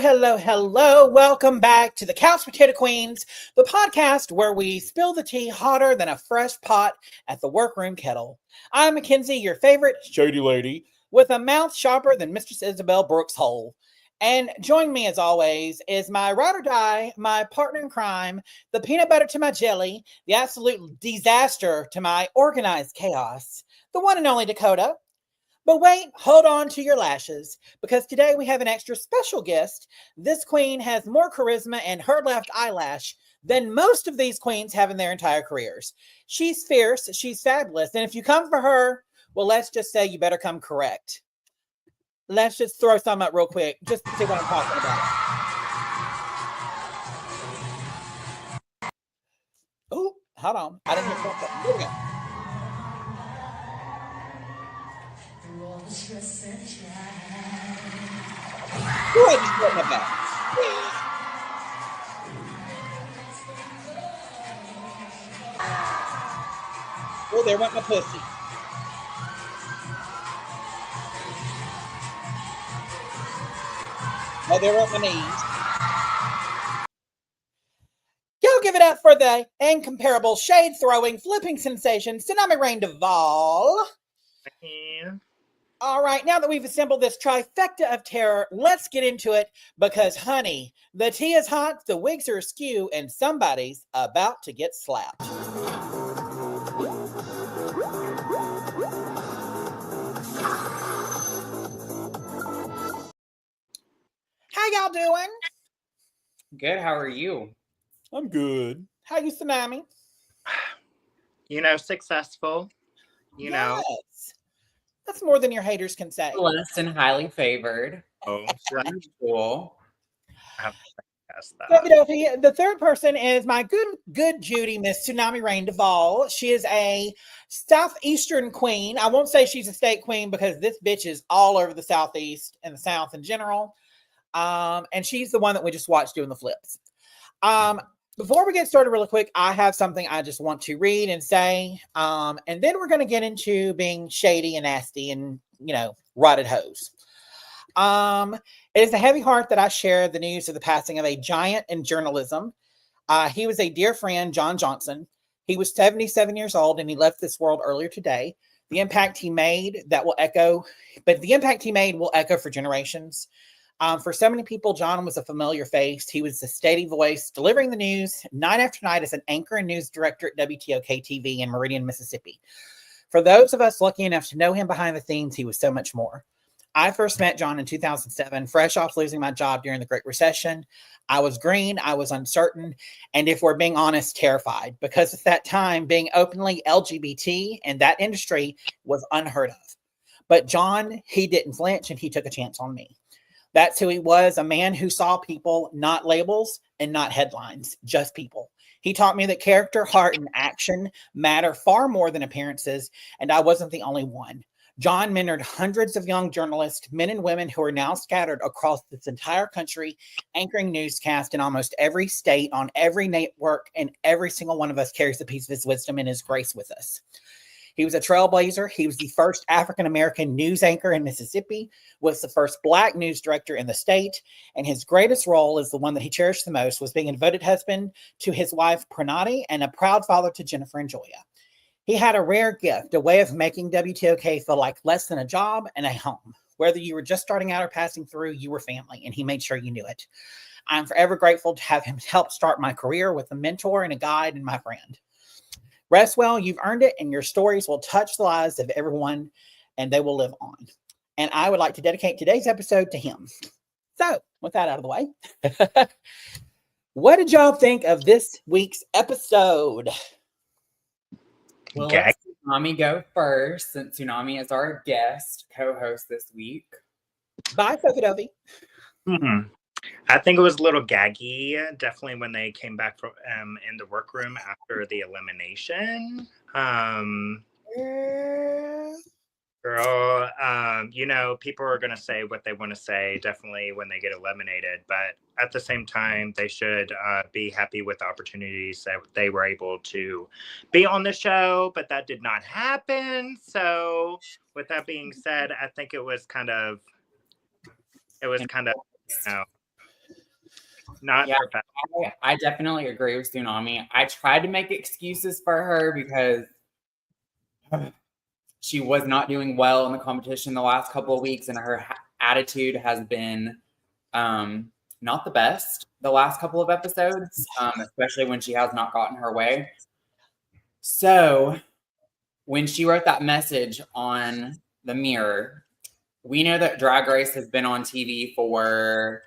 hello, hello. Welcome back to the Couch Potato Queens, the podcast where we spill the tea hotter than a fresh pot at the workroom kettle. I'm Mackenzie, your favorite shady lady, with a mouth sharper than Mistress Isabel Brooks' hole. And join me as always is my ride or die, my partner in crime, the peanut butter to my jelly, the absolute disaster to my organized chaos, the one and only Dakota. But wait, hold on to your lashes, because today we have an extra special guest. This queen has more charisma in her left eyelash than most of these queens have in their entire careers. She's fierce, she's fabulous, and if you come for her, well, let's just say you better come correct. Let's just throw some up real quick, just to see what I'm talking about. Oh, hold on. I didn't hear something. Here we go. Go ahead and put my back. Oh, there went my pussy. Oh, there went my knees. Y'all give it up for the incomparable, shade-throwing, flipping sensation, Tsunami Rayne Duvall. Yeah. All right, now that we've assembled this trifecta of terror, let's get into it because, honey, the tea is hot, the wigs are askew, and somebody's about to get slapped. How y'all doing? Good, how are you? I'm good. How you, Tsunami? Successful. Yes. That's more than your haters can say. Blessed and highly favored. Oh, cool. I have to pass that. The third person is my good Judy, Miss Tsunami Rayne Duvall. She is a Southeastern queen. I won't say she's a state queen because this bitch is all over the Southeast and the South in general. And she's the one that we just watched doing the flips. Before we get started really quick, I have something I just want to read and say. And then we're going to get into being shady and nasty and, rotted hose. It is a heavy heart that I share the news of the passing of a giant in journalism. He was a dear friend, John Johnson. He was 77 years old and he left this world earlier today. The impact he made will echo for generations. For so many people, John was a familiar face. He was a steady voice, delivering the news night after night as an anchor and news director at WTOK TV in Meridian, Mississippi. For those of us lucky enough to know him behind the scenes, he was so much more. I first met John in 2007, fresh off losing my job during the Great Recession. I was green, I was uncertain, and if we're being honest, terrified, because at that time, being openly LGBT in that industry was unheard of. But John, he didn't flinch, and he took a chance on me. That's who he was, a man who saw people, not labels and not headlines, just people. He taught me that character, heart, and action matter far more than appearances, and I wasn't the only one. John mentored hundreds of young journalists, men and women who are now scattered across this entire country, anchoring newscasts in almost every state, on every network, and every single one of us carries a piece of his wisdom and his grace with us. He was a trailblazer. He was the first African-American news anchor in Mississippi, was the first Black news director in the state, and his greatest role is the one that he cherished the most, was being a devoted husband to his wife, Pranati, and a proud father to Jennifer and Joya. He had a rare gift, a way of making WTOK feel like less than a job and a home. Whether you were just starting out or passing through, you were family, and he made sure you knew it. I'm forever grateful to have him help start my career with a mentor and a guide and my friend. Rest well, you've earned it, and your stories will touch the lives of everyone, and they will live on. And I would like to dedicate today's episode to him. So, with that out of the way, what did y'all think of this week's episode? Well, let Tsunami go first, since Tsunami is our guest co-host this week. Bye, Sophie. I think it was a little gaggy, definitely when they came back from in the workroom after the elimination. Girl, people are going to say what they want to say, definitely when they get eliminated. But at the same time, they should be happy with the opportunities that they were able to be on the show. But that did not happen. So with that being said, I think it was kind of, Not Yeah, professional. I definitely agree with Tsunami. I tried to make excuses for her because she was not doing well in the competition the last couple of weeks, and her attitude has been not the best the last couple of episodes, especially when she has not gotten her way. So when she wrote that message on the mirror, we know that Drag Race has been on TV for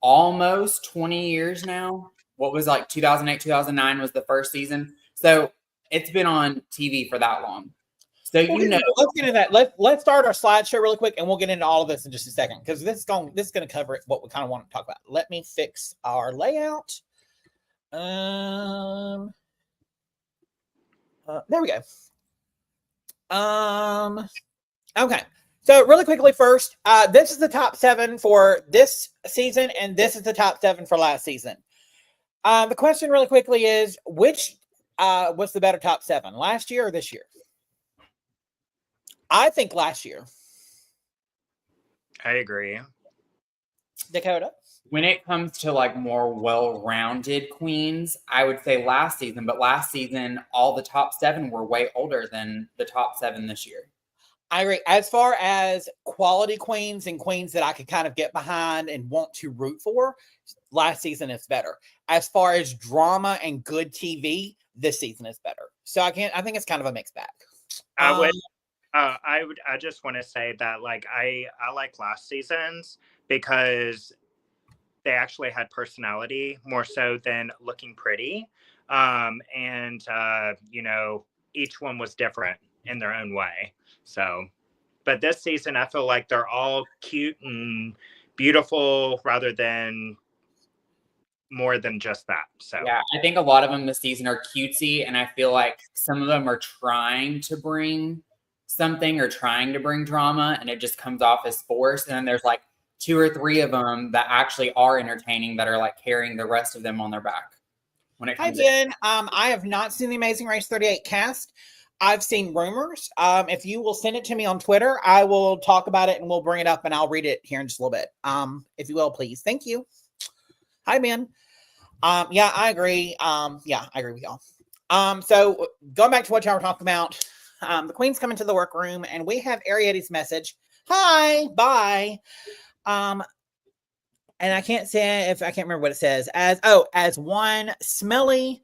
almost 20 years now. What was like 2008, 2009 was the first season. So it's been on TV for that long. So let's get into that. Let's start our slideshow really quick, and we'll get into all of this in just a second because this is going to cover what we kind of want to talk about. Let me fix our layout. There we go. Okay. So really quickly first, this is the top 7 for this season, and this is the top 7 for last season. The question really quickly is, which was the better top 7, last year or this year? I think last year. I agree. Dakota? When it comes to like more well-rounded queens, I would say last season, but last season, all the top 7 were way older than the top 7 this year. I agree. As far as quality queens and queens that I could kind of get behind and want to root for, last season is better. As far as drama and good TV, this season is better. So I think it's kind of a mixed bag. I just want to say that like I like last season's because they actually had personality more so than looking pretty. You know, each one was different in their own way. So, but this season, I feel like they're all cute and beautiful rather than more than just that. So, yeah, I think a lot of them this season are cutesy, and I feel like some of them are trying to bring something or trying to bring drama, and it just comes off as forced. And then there's like 2 or 3 of them that actually are entertaining that are like carrying the rest of them on their back. When it comes I have not seen the Amazing Race 38 cast. I've seen rumors. If you will send it to me on Twitter, I will talk about it and we'll bring it up and I'll read it here in just a little bit. If you will, please. Thank you. Hi, Ben. Yeah, I agree. Yeah, I agree with y'all. So going back to what y'all were talking about, the queen's coming to the workroom and we have Arietti's message. Hi, bye. And I can't say if I can't remember what it says as one smelly,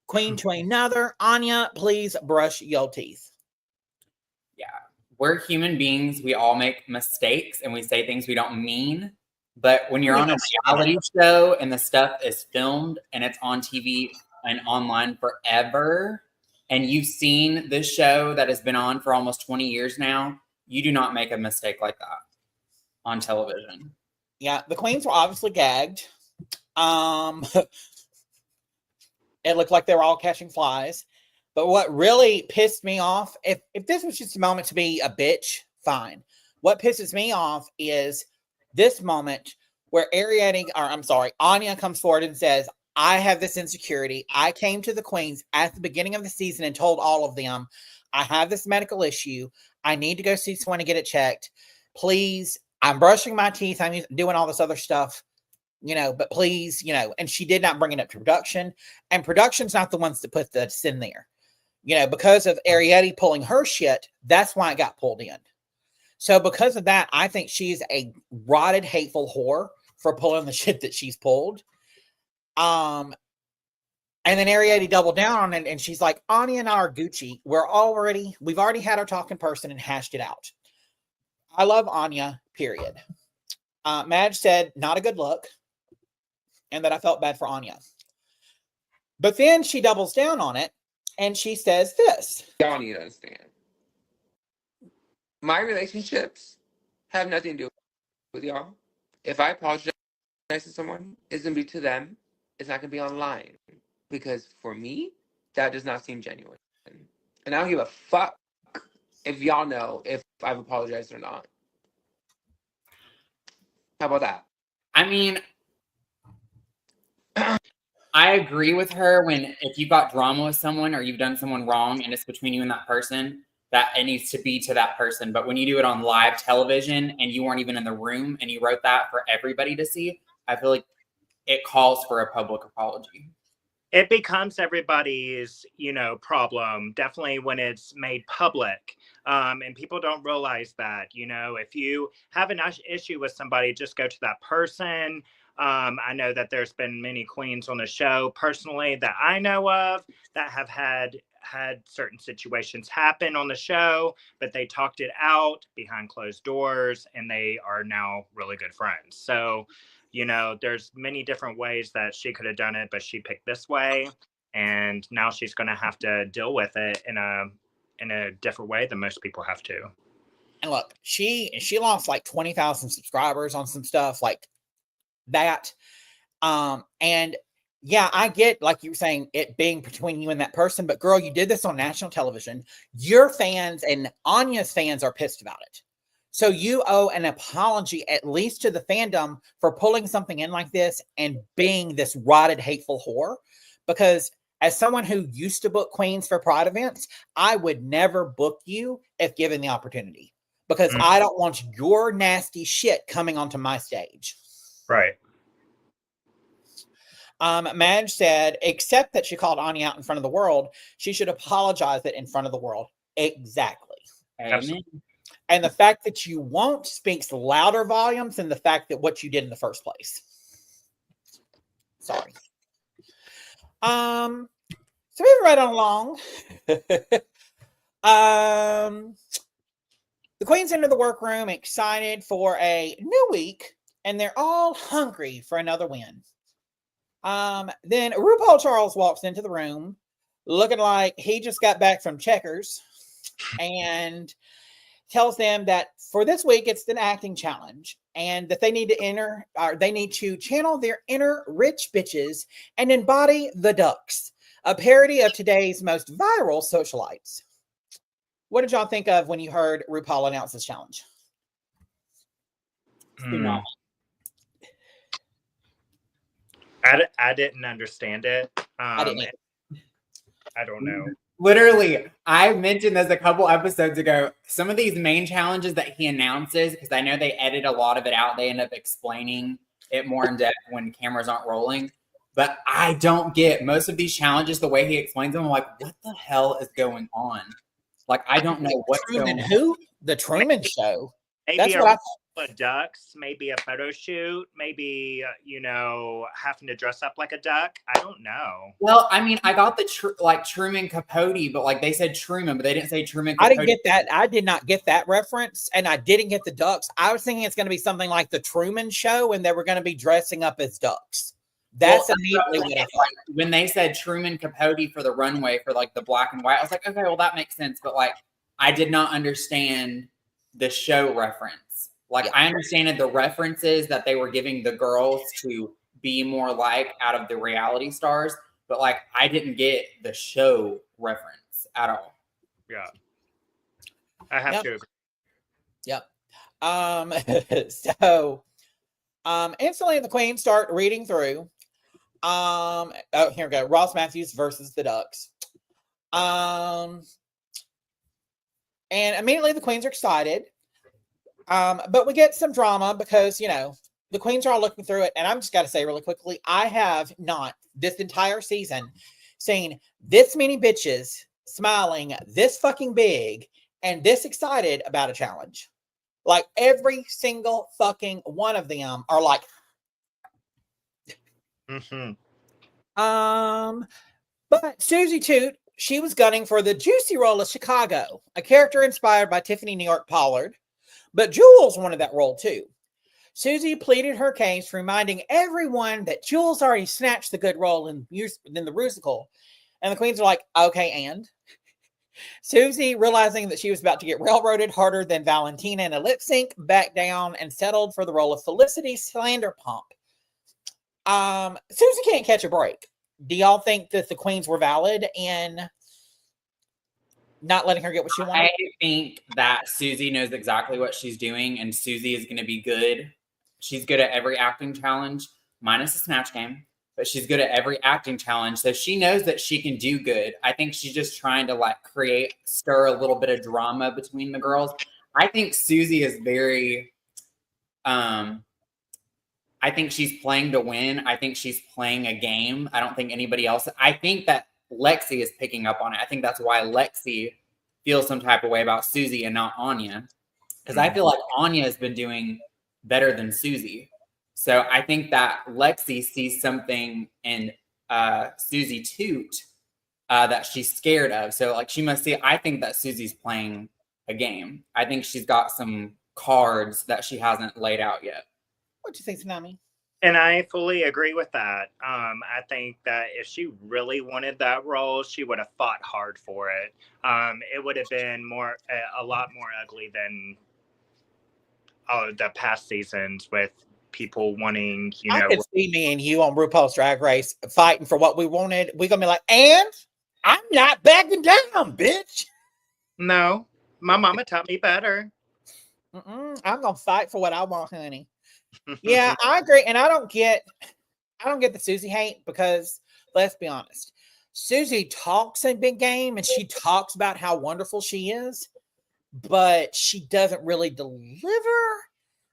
queen to another. Anya, please brush your teeth. Yeah, we're human beings. We all make mistakes and we say things we don't mean. But when you're on a reality show and the stuff is filmed and it's on TV and online forever, and you've seen this show that has been on for almost 20 years now, you do not make a mistake like that on television. Yeah, the queens were obviously gagged. It looked like they were all catching flies. But what really pissed me off, if this was just a moment to be a bitch, fine. What pisses me off is this moment where Anya comes forward and says, I have this insecurity. I came to the queens at the beginning of the season and told all of them, I have this medical issue. I need to go see someone to get it checked. Please, I'm brushing my teeth. I'm doing all this other stuff. But please, and she did not bring it up to production, and production's not the ones that put this in there, because of Arietti pulling her shit. That's why it got pulled in. So because of that, I think she's a rotted, hateful whore for pulling the shit that she's pulled. And then Arietti doubled down on it, and she's like, Anya and I are Gucci. We've already had our talk in person and hashed it out. I love Anya, period. Madge said, not a good look. And that I felt bad for Anya. But then she doubles down on it and she says this. Y'all need to understand. My relationships have nothing to do with y'all. If I apologize to someone, it's going to be to them. It's not going to be online. Because for me, that does not seem genuine. And I don't give a fuck if y'all know if I've apologized or not. How about that? I mean, I agree with her if you've got drama with someone or you've done someone wrong and it's between you and that person, that it needs to be to that person. But when you do it on live television and you weren't even in the room and you wrote that for everybody to see, I feel like it calls for a public apology. It becomes everybody's, problem, definitely when it's made public. And people don't realize that, if you have an issue with somebody, just go to that person. I know that there's been many queens on the show personally that I know of that have had certain situations happen on the show, but they talked it out behind closed doors and they are now really good friends. So, there's many different ways that she could have done it, but she picked this way. And now she's going to have to deal with it in a different way than most people have to. And look, she lost like 20,000 subscribers on some stuff like that. And yeah, I get, like you were saying, it being between you and that person, but girl, you did this on national television. Your fans and Anya's fans are pissed about it. So you owe an apology at least to the fandom for pulling something in like this and being this rotted, hateful whore. Because as someone who used to book queens for Pride events, I would never book you if given the opportunity. Because I don't want your nasty shit coming onto my stage. Right. Madge said, except that she called Anya out in front of the world, she should apologize it in front of the world. Exactly. Amen. And the fact that you won't speaks louder volumes than the fact that what you did in the first place. Sorry. So moving right on along. The queens enter the workroom excited for a new week, and they're all hungry for another win. Then RuPaul Charles walks into the room looking like he just got back from Checkers and tells them that for this week it's an acting challenge and that they need to channel their inner rich bitches and embody the ducks, a parody of today's most viral socialites. What did y'all think of when you heard RuPaul announce this challenge? I didn't understand it. I didn't. I don't know. Literally, I mentioned this a couple episodes ago. Some of these main challenges that he announces, because I know they edit a lot of it out, they end up explaining it more in depth when cameras aren't rolling. But I don't get most of these challenges, the way he explains them. I'm like, what the hell is going on? Like, I don't know what's Truman going on. Who? The Truman Show. Maybe That's a what of ducks, maybe a photo shoot, maybe having to dress up like a duck. I don't know. Well, I mean, I got the Truman Capote, but like they said Truman, but they didn't say Truman Capote. I didn't get that. I did not get that reference, and I didn't get the ducks. I was thinking it's going to be something like the Truman Show, and they were going to be dressing up as ducks. That's immediately what I thought. When they said Truman Capote for the runway for like the black and white, I was like, okay, well that makes sense. But like, I did not understand the show reference. Like, I understand the references that they were giving the girls to be more like out of the reality stars, but like, I didn't get the show reference at all. Yeah. I have to agree. Yep. So, instantly the queens start reading through. Oh, here we go. Ross Mathews versus the Ducks. And immediately the queens are excited. But we get some drama because, the queens are all looking through it. And I'm just got to say really quickly, I have not this entire season seen this many bitches smiling this fucking big and this excited about a challenge. Like every single fucking one of them are like, but Susie Toot, she was gunning for the juicy role of Chicago, a character inspired by Tiffany New York Pollard. But Jules wanted that role too. Susie pleaded her case, reminding everyone that Jules already snatched the good role in the musical. And the queens are like, okay, and? Susie, realizing that she was about to get railroaded harder than Valentina in a lip sync, backed down and settled for the role of Felicity Slanderpump. Susie can't catch a break. Do y'all think that the queens were valid in not letting her get what she wanted? I think that Susie knows exactly what she's doing, and Susie is going to be good. She's good at every acting challenge, minus the Snatch Game. but she's good at every acting challenge. So she knows that she can do good. I think she's just trying to like stir a little bit of drama between the girls. I think Susie is very, I think she's playing to win. I think she's playing a game. I don't think anybody else. I think that Lexi is picking up on it. I think that's why Lexi feels some type of way about Susie and not Anya. Because I feel like Anya has been doing better than Susie. So I think that Lexi sees something in Susie Toot that she's scared of. So like she must see, I think that Susie's playing a game. I think she's got some cards that she hasn't laid out yet. What do you think, Tsunami? And I fully agree with that. I think that if she really wanted that role, she would have fought hard for it. It would have been a lot more ugly than the past seasons with people wanting, I could see me and you on RuPaul's Drag Race fighting for what we wanted. We're gonna be like, and I'm not backing down, bitch. No, my mama taught me better. I'm gonna fight for what I want, honey. Yeah, I agree, and I don't get the Susie hate because let's be honest, Susie talks a big game and she talks about how wonderful she is, but she doesn't really deliver.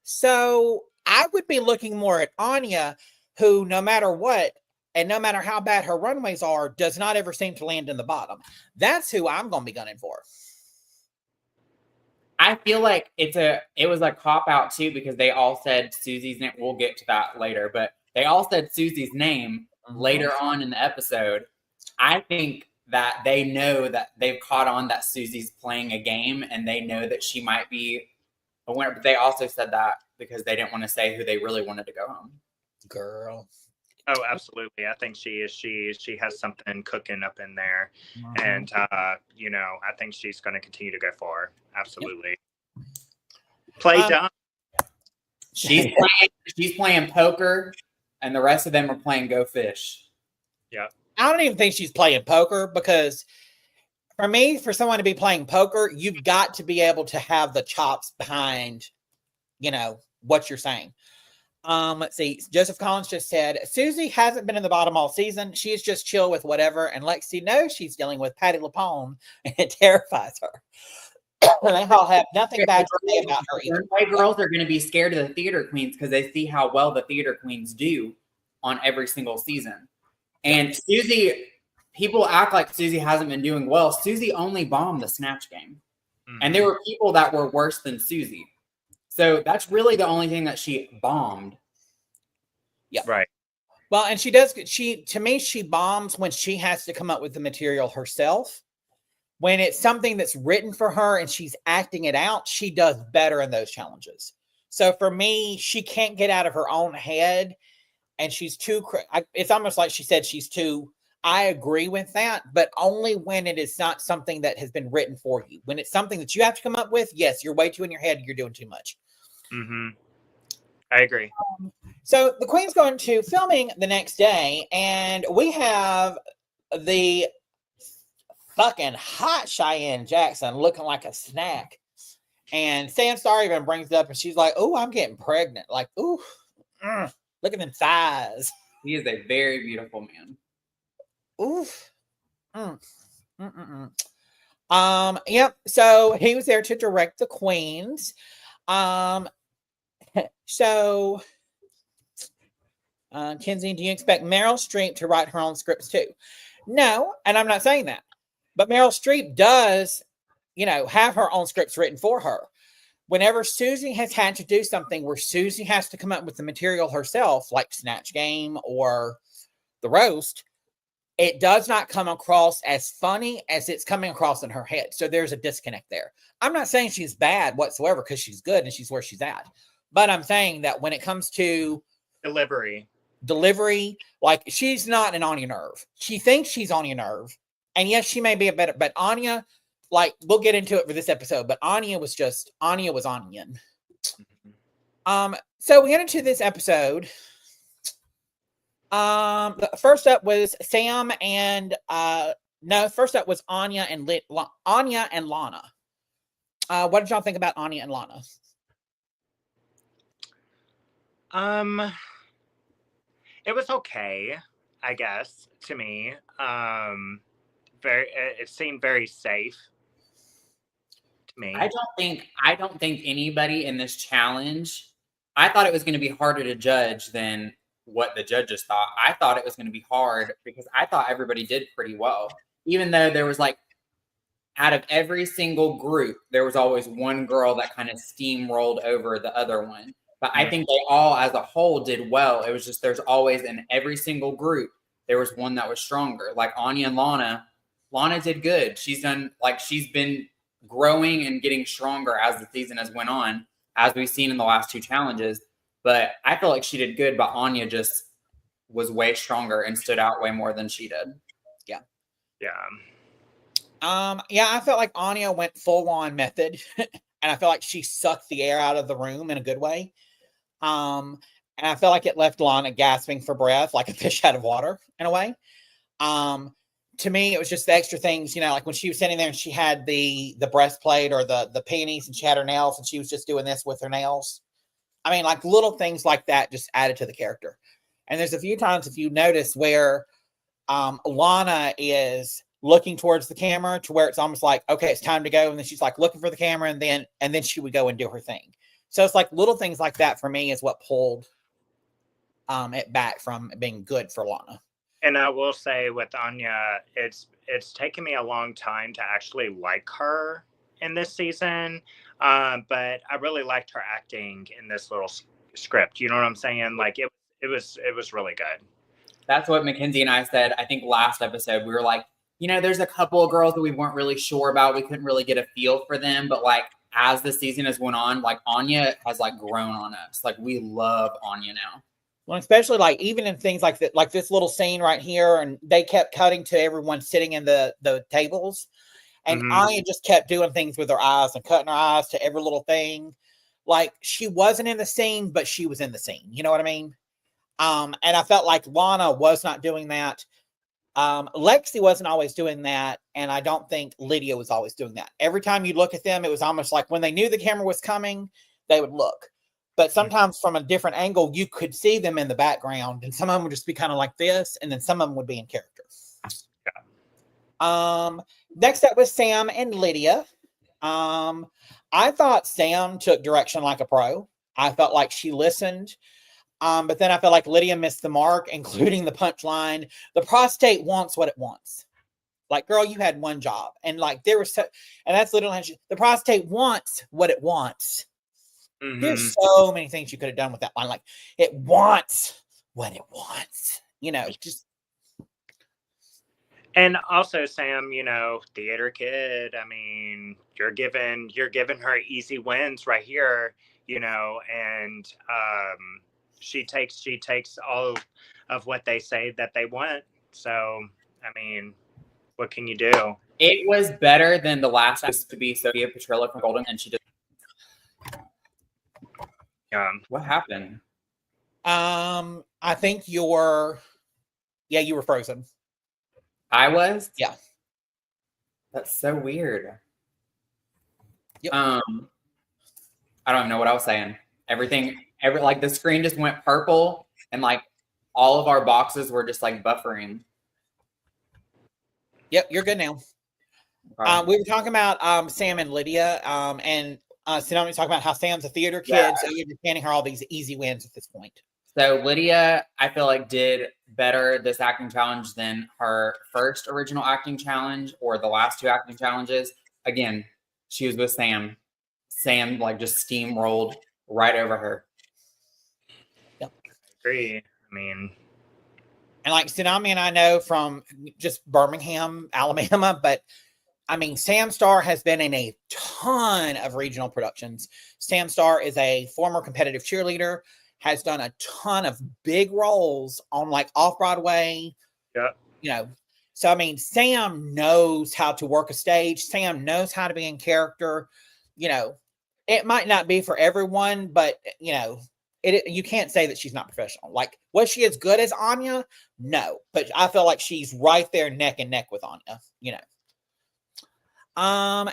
So I would be looking more at Anya, who no matter what, and no matter how bad her runways are, does not ever seem to land in the bottom. That's who I'm going to be gunning for. I feel like it was a cop out too, because they all said Susie's name. We'll get to that later, but they all said Susie's name later on in the episode. I think that they know that they've caught on that Susie's playing a game and they know that she might be a winner, but they also said that because they didn't want to say who they really wanted to go home. Girl. Oh, absolutely. I think she is. She has something cooking up in there. And, I think she's going to continue to go far. Absolutely. Yep. Play dumb. She's playing poker and the rest of them are playing Go Fish. Yeah. I don't even think she's playing poker because for me, for someone to be playing poker, you've got to be able to have the chops behind, what you're saying. Let's see. Joseph Collins just said, Susie hasn't been in the bottom all season. She is just chill with whatever. And Lexi knows she's dealing with Patti LuPone and it terrifies her. They all have nothing bad to say about her either. Girls are going to be scared of the theater queens because they see how well the theater queens do on every single season. And Susie, people act like Susie hasn't been doing well. Susie only bombed the Snatch Game. And there were people that were worse than Susie. So that's really the only thing that she bombed. Yeah. Right. Well, and she bombs when she has to come up with the material herself. When it's something that's written for her and she's acting it out, she does better in those challenges. So for me, she can't get out of her own head and she's too, it's almost like she said she's too, I agree with that, but only when it is not something that has been written for you. When it's something that you have to come up with, yes, you're way too in your head. You're doing too much. I agree. So the Queen's going to filming the next day, and we have the fucking hot Cheyenne Jackson looking like a snack. And Sandstar even brings it up, and she's like, "Oh, I'm getting pregnant." Like, "Ooh, look at them thighs." He is a very beautiful man. Oof. Yep. So he was there to direct the queens. So Kenzie, do you expect Meryl Streep to write her own scripts too? No, and I'm not saying that. But Meryl Streep does, have her own scripts written for her. Whenever Susie has had to do something where Susie has to come up with the material herself, like Snatch Game or The Roast, it does not come across as funny as it's coming across in her head. So there's a disconnect there. I'm not saying she's bad whatsoever because she's good and she's where she's at. But I'm saying that when it comes to delivery, like she's not an Anya Nerve. She thinks she's Anya Nerve. And yes, she may be a better, but Anya, like we'll get into it for this episode, but Anya was Anyan. So we get into this episode. First up was Sam and first up was Anya and Lana. What did y'all think about Anya and Lana? It was okay. I guess, to me. It seemed very safe to me. I don't think anybody in this challenge, I thought it was going to be harder to judge than what the judges thought. I thought it was going to be hard because I thought everybody did pretty well. Even though there was like, out of every single group, there was always one girl that kind of steamrolled over the other one. But I think they all, as a whole, did well. It was just there's always in every single group, there was one that was stronger. Like Anya and Lana. Lana did good. She's been growing and getting stronger as the season has went on, as we've seen in the last two challenges. But I feel like she did good, but Anya just was way stronger and stood out way more than she did. Yeah. Yeah. Yeah, I felt like Anya went full on method, and I felt like she sucked the air out of the room in a good way. And I felt like it left Lana gasping for breath, like a fish out of water in a way. To me, it was just the extra things, you know, like when she was sitting there and she had the breastplate or the panties and she had her nails and she was just doing this with her nails. I mean, like little things like that just added to the character. And there's a few times, if you notice, where Lana is looking towards the camera to where it's almost like, okay, it's time to go. And then she's like looking for the camera and then she would go and do her thing. So it's like little things like that for me is what pulled it back from being good for Lana. And I will say with Anya, it's taken me a long time to actually like her in this season. But I really liked her acting in this little script. You know what I'm saying? Like it was really good. That's what Mackenzie and I said. I think last episode, we were like, you know, there's a couple of girls that we weren't really sure about. We couldn't really get a feel for them. But like, as the season has went on, like Anya has like grown on us. Like we love Anya now. Well, especially like even in things like that, like this little scene right here, and they kept cutting to everyone sitting in the tables, and Anya just kept doing things with her eyes and cutting her eyes to every little thing. Like she wasn't in the scene, but she was in the scene. You know what I mean? And I felt like Lana was not doing that. Lexi wasn't always doing that, and I don't think Lydia was always doing that. Every time you look at them, it was almost like when they knew the camera was coming, they would look. But sometimes from a different angle, you could see them in the background, and some of them would just be kind of like this, and then some of them would be in character. Yeah. Next up was Sam and Lydia. I thought Sam took direction like a pro. I felt like she listened. But then I felt like Lydia missed the mark, including the punchline. The prostate wants what it wants. Like, girl, you had one job. And like, there was, and that's literally, the prostate wants what it wants. There's so many things you could have done with that line. Like, it wants what it wants, you know, just. And also, Sam, you know, theater kid. I mean, you're giving her easy wins right here, you know, and, she takes all of what they say that they want. So, I mean, what can you do? It was better than the last to be Sophia Petrillo from Golden, and she just. What happened? I think you were frozen. I was? Yeah. That's so weird. Yep. I don't even know what I was saying. Like the screen just went purple and like all of our boxes were just like buffering. Yep, you're good now. We were talking about Sam and Lydia, and Tsunami was talking about how Sam's a theater kid, so you're just handing her all these easy wins at this point. So Lydia, I feel like did better this acting challenge than her first original acting challenge or the last two acting challenges. Again, she was with Sam. Sam like just steamrolled right over her. Yep. I agree. I mean, and like Tsunami and I know from just Birmingham, Alabama, but I mean, Sam Starr has been in a ton of regional productions. Sam Starr is a former competitive cheerleader, has done a ton of big roles on like off-Broadway. Yeah. You know, so I mean, Sam knows how to work a stage. Sam knows how to be in character. You know, it might not be for everyone, but you know, you can't say that she's not professional. Like, was she as good as Anya? No, but I feel like she's right there neck and neck with Anya, you know.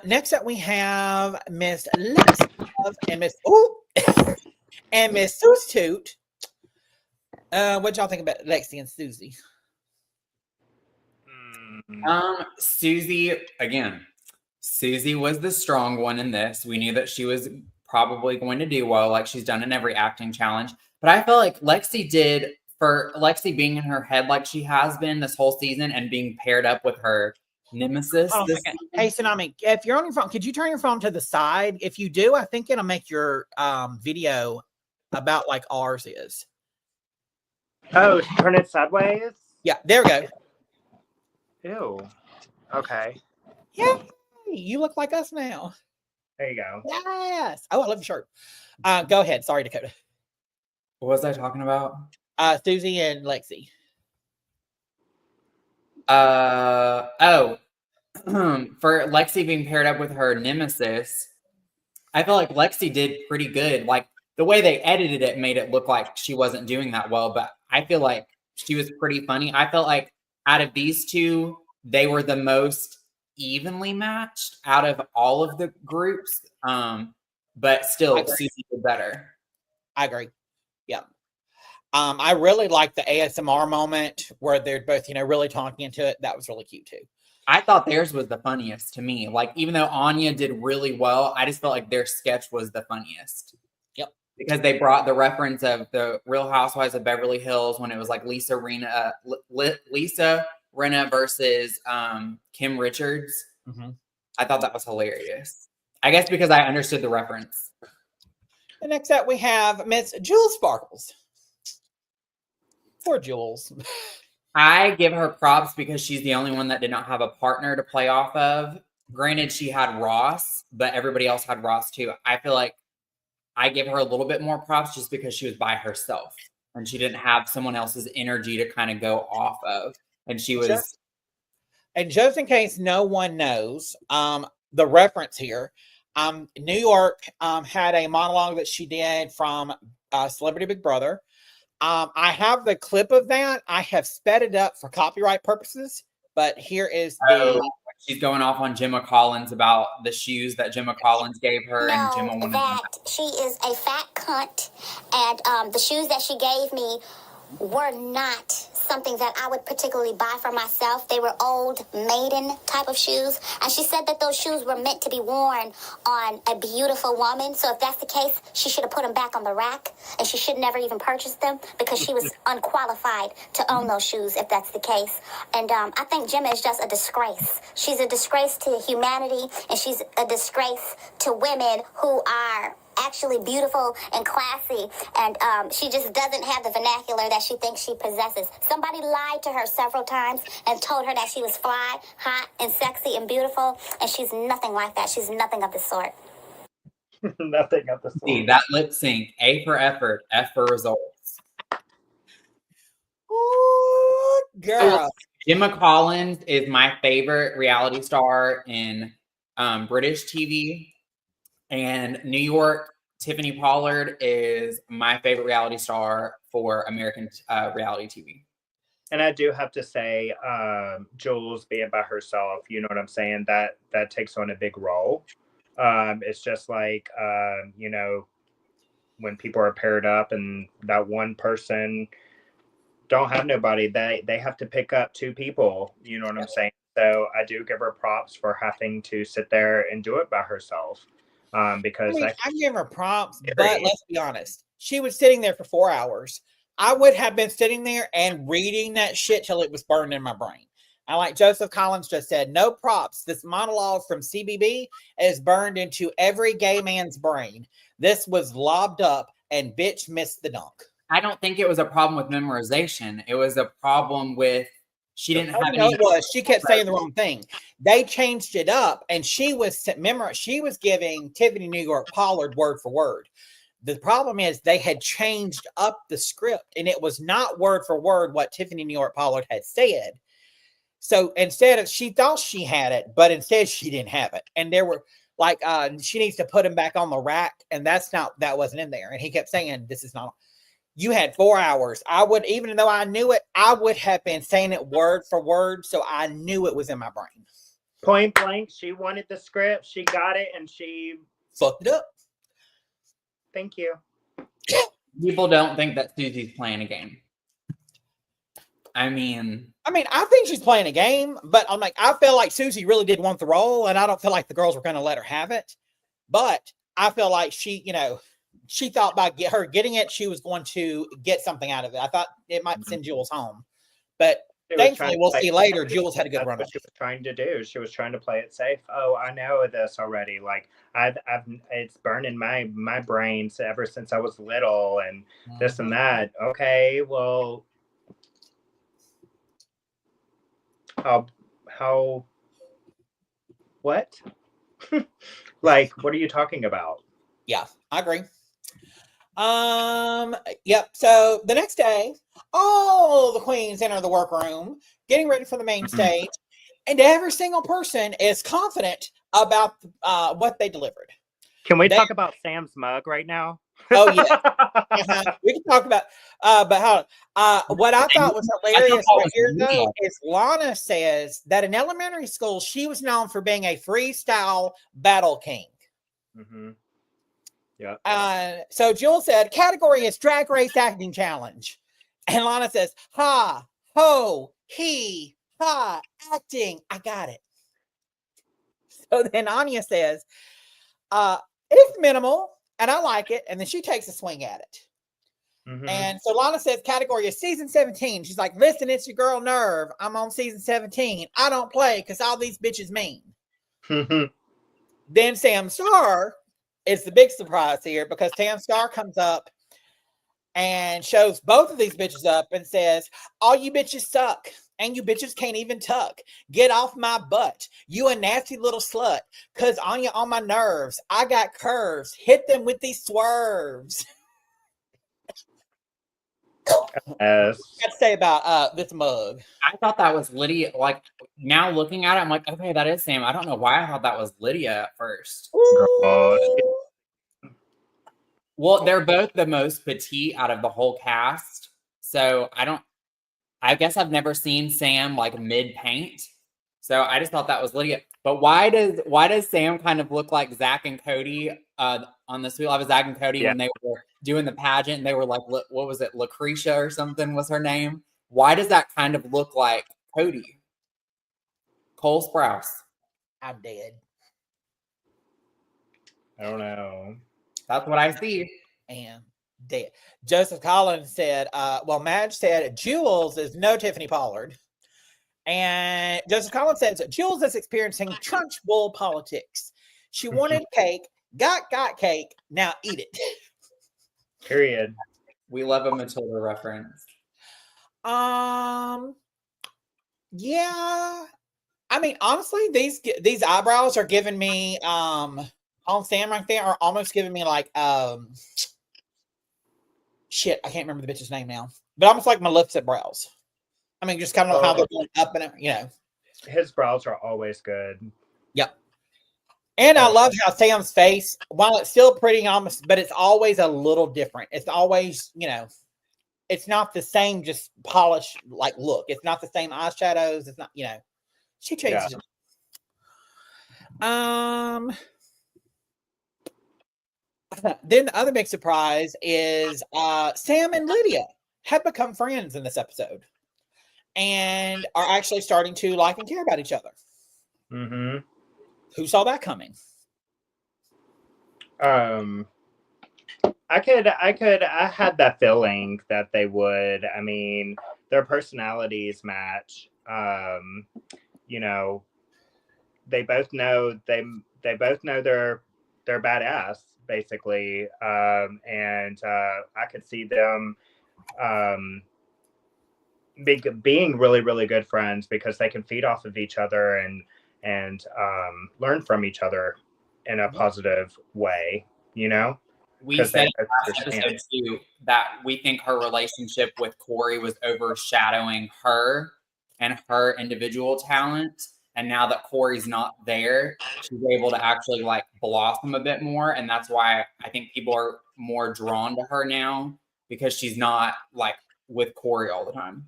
Next up we have Miss Lexi and Miss and Miss Suze Toot. What y'all think about Lexi and Susie? Susie, again, Susie was the strong one in this. We knew that she was probably going to do well, like she's done in every acting challenge. But I feel like Lexi did, for Lexi being in her head like she has been this whole season and being paired up with her nemesis. Hold on a second. Hey, Tsunami, if you're on your phone, could you turn your phone to the side? If you do, I think it'll make your video about like ours is. Oh, turn it sideways? Yeah, there we go. Ew. Okay. Yeah, you look like us now. There you go. Yes. Oh, I love your shirt. Go ahead. Sorry, Dakota. What was I talking about? Susie and Lexi. For Lexi being paired up with her nemesis, I feel like Lexi did pretty good. Like the way they edited it made it look like she wasn't doing that well, but I feel like she was pretty funny. I felt like out of these two, they were the most evenly matched out of all of the groups. But still, Susie did better. I agree. Yeah. I really like the ASMR moment where they're both, really talking into it. That was really cute too. I thought theirs was the funniest to me. Like, even though Anya did really well, I just felt like their sketch was the funniest. Yep. Because they brought the reference of the Real Housewives of Beverly Hills when it was like Lisa Rinna versus Kim Richards. Mm-hmm. I thought that was hilarious. I guess because I understood the reference. And next up, we have Miss Jules Sparkles. Poor Jules. I give her props because she's the only one that did not have a partner to play off of. Granted, she had Ross, but everybody else had Ross too. I feel like I give her a little bit more props just because she was by herself and she didn't have someone else's energy to kind of go off of. And she was. And just in case no one knows, the reference here, New York had a monologue that she did from Celebrity Big Brother. I have the clip of that. I have sped it up for copyright purposes, but here is she's going off on Gemma Collins about the shoes that Gemma Collins gave her, and Gemma wanted that she is a fat cunt, and the shoes that she gave me were not something that I would particularly buy for myself. They were old maiden type of shoes. And she said that those shoes were meant to be worn on a beautiful woman. So if that's the case, she should have put them back on the rack. And she should never even purchase them because she was unqualified to own those shoes if that's the case. And I think Gemma is just a disgrace. She's a disgrace to humanity. And she's a disgrace to women who are actually beautiful and classy, and she just doesn't have the vernacular that she thinks she possesses. Somebody lied to her several times and told her that she was fly, hot, and sexy and beautiful, and she's nothing like that. She's nothing of the sort. Nothing of the sort. See, that lip sync, A for effort, F for results. Ooh, girl. Gemma Collins is my favorite reality star in British TV. And New York, Tiffany Pollard is my favorite reality star for American reality TV. And I do have to say, Jules being by herself, you know what I'm saying? That takes on a big role. It's just like, when people are paired up and that one person don't have nobody, they have to pick up two people. You know what I'm saying? So I do give her props for having to sit there and do it by herself. Because I give her props, but let's be honest. She was sitting there for 4 hours. I would have been sitting there and reading that shit till it was burned in my brain. And like Joseph Collins just said, no props. This monologue from CBB is burned into every gay man's brain. This was lobbed up and bitch missed the dunk. I don't think it was a problem with memorization. It was a problem with she didn't have any. It was. She kept saying the wrong thing. They changed it up, and she was giving Tiffany New York Pollard word for word. The problem is they had changed up the script, and it was not word for word what Tiffany New York Pollard had said. So she thought she had it, but instead she didn't have it. And there were like, she needs to put him back on the rack, and that wasn't in there. And he kept saying, "This is not." You had 4 hours. I would, even though I knew it, I would have been saying it word for word, so I knew it was in my brain. Point blank, she wanted the script, she got it, and she fucked it up. Thank you. People don't think that Susie's playing a game. I mean, I think she's playing a game, but I'm like, I feel like Susie really did want the role, and I don't feel like the girls were going to let her have it. But I feel like she thought by her getting it, she was going to get something out of it. I thought it might send Jules home, but thankfully, we'll see later. Jules had a good run. That's what she was trying to do. She was trying to play it safe. Oh, I know this already. Like I've it's burning my brains ever since I was little, and this and that. Okay, well, how what? Like, what are you talking about? Yeah, I agree. Yep. So the next day, all the queens enter the workroom, getting ready for the main stage, and every single person is confident about what they delivered. Can we talk about Sam's mug right now? Oh yeah, we can talk about. But what I thought was hilarious right here though is Lana says that in elementary school she was known for being a freestyle battle king. Mm-hmm. Yeah. So Jules said, category is drag race acting challenge. And Lana says, ha, ho, he, ha, acting. I got it. So then Anya says, it's minimal and I like it. And then she takes a swing at it. Mm-hmm. And so Lana says, category is season 17. She's like, listen, it's your girl Nerve. I'm on season 17. I don't play because all these bitches mean. Then Sam Starr is the big surprise here because Sam Starr comes up and shows both of these bitches up and says, all you bitches suck and you bitches can't even tuck. Get off my butt. You a nasty little slut. Cause Anya on my nerves. I got curves. Hit them with these swerves. Yes. What to say about this mug? I thought that was Lydia. Like now looking at it, I'm like, okay, that is Sam. I don't know why I thought that was Lydia at first. Well, they're both the most petite out of the whole cast. So I guess I've never seen Sam like mid paint. So I just thought that was Lydia. But why does Sam kind of look like Zach and Cody on the Sweet Life of Zach and Cody when they were doing the pageant and they were like, what was it? Lucretia or something was her name. Why does that kind of look like Cody? Cole Sprouse. I'm dead. I don't know. That's what I see. And dead. Joseph Collins said, Madge said, Jules is no Tiffany Pollard. And Joseph Collins says, Jules is experiencing Trunchbull politics. She wanted cake, got cake, now eat it. Period. We love a Matilda reference. Yeah. I mean, honestly, these eyebrows are giving me on Sam right there are almost giving me like shit, I can't remember the bitch's name now. But almost like my lipstick brows. I mean, just kind of how they're going up and his brows are always good. Yep. And I love how Sam's face, while it's still pretty almost, but it's always a little different. It's always, it's not the same just polished like look. It's not the same eyeshadows. It's not, she changes it. Then the other big surprise is Sam and Lydia have become friends in this episode and are actually starting to like and care about each other. Mm-hmm. Who saw that coming? I had that feeling that they would. I mean, their personalities match. They both know they're badass, basically. And I could see them being really, really good friends because they can feed off of each other and learn from each other in a positive way, We said last episode too that we think her relationship with Corey was overshadowing her and her individual talent. And now that Corey's not there, she's able to actually like blossom a bit more. And that's why I think people are more drawn to her now because she's not like with Corey all the time.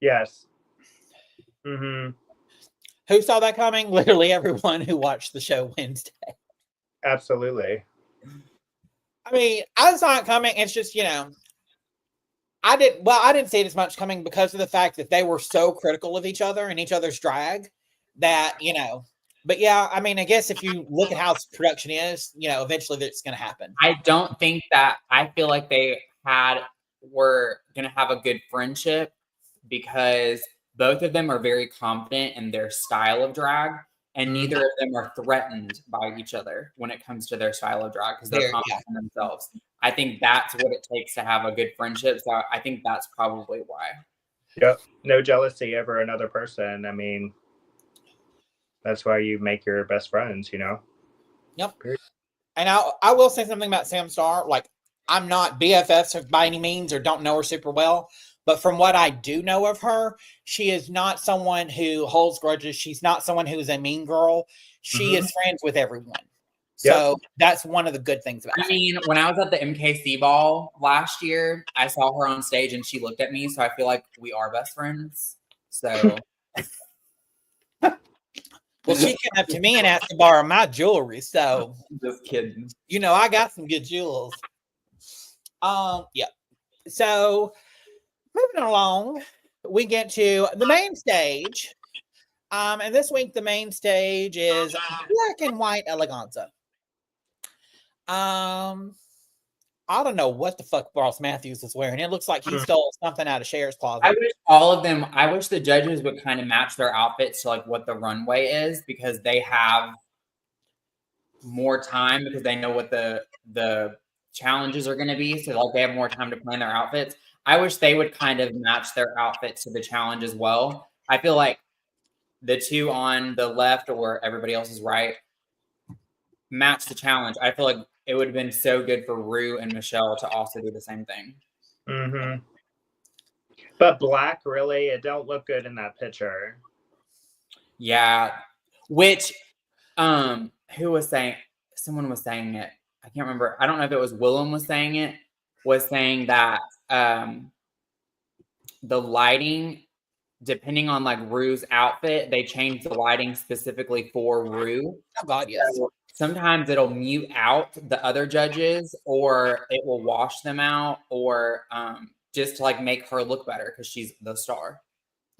Yes. Mm-hmm. Who saw that coming? Literally everyone who watched the show Wednesday. Absolutely. I mean, I saw it coming. It's just, I didn't see it as much coming because of the fact that they were so critical of each other and each other's drag that, but yeah, I mean, I guess if you look at how production is, eventually that's going to happen. I don't think that, I feel like they were going to have a good friendship because both of them are very confident in their style of drag, and neither of them are threatened by each other when it comes to their style of drag because they're confident in themselves. I think that's what it takes to have a good friendship. So I think that's probably why. Yep. No jealousy over another person. I mean, that's why you make your best friends, Yep. And I will say something about Sam Starr. Like, I'm not BFFs by any means or don't know her super well, but from what I do know of her, she is not someone who holds grudges. She's not someone who is a mean girl. She is friends with everyone. So that's one of the good things about her. I mean, when I was at the MKC ball last year, I saw her on stage and she looked at me. So I feel like we are best friends. So. Well, she came up to me and asked to borrow my jewelry. So. Just kidding. I got some good jewels. Yeah. So moving along, we get to the main stage. And this week the main stage is Black and White Eleganza. I don't know what the fuck Ross Mathews is wearing. It looks like he stole something out of Cher's closet. I wish the judges would kind of match their outfits to like what the runway is, because they have more time because they know what the challenges are going to be. So like they have more time to plan their outfits. I wish they would kind of match their outfits to the challenge as well. I feel like the two on the left or everybody else's right match the challenge. I feel like it would have been so good for Rue and Michelle to also do the same thing. Mm-hmm. But black, really, it don't look good in that picture. Yeah. Which, who was saying? Someone was saying it. I can't remember. I don't know if it was Willem was saying that the lighting, depending on like Rue's outfit, they changed the lighting specifically for Rue. Oh God, yes. So sometimes it'll mute out the other judges, or it will wash them out, or just to like make her look better because she's the star.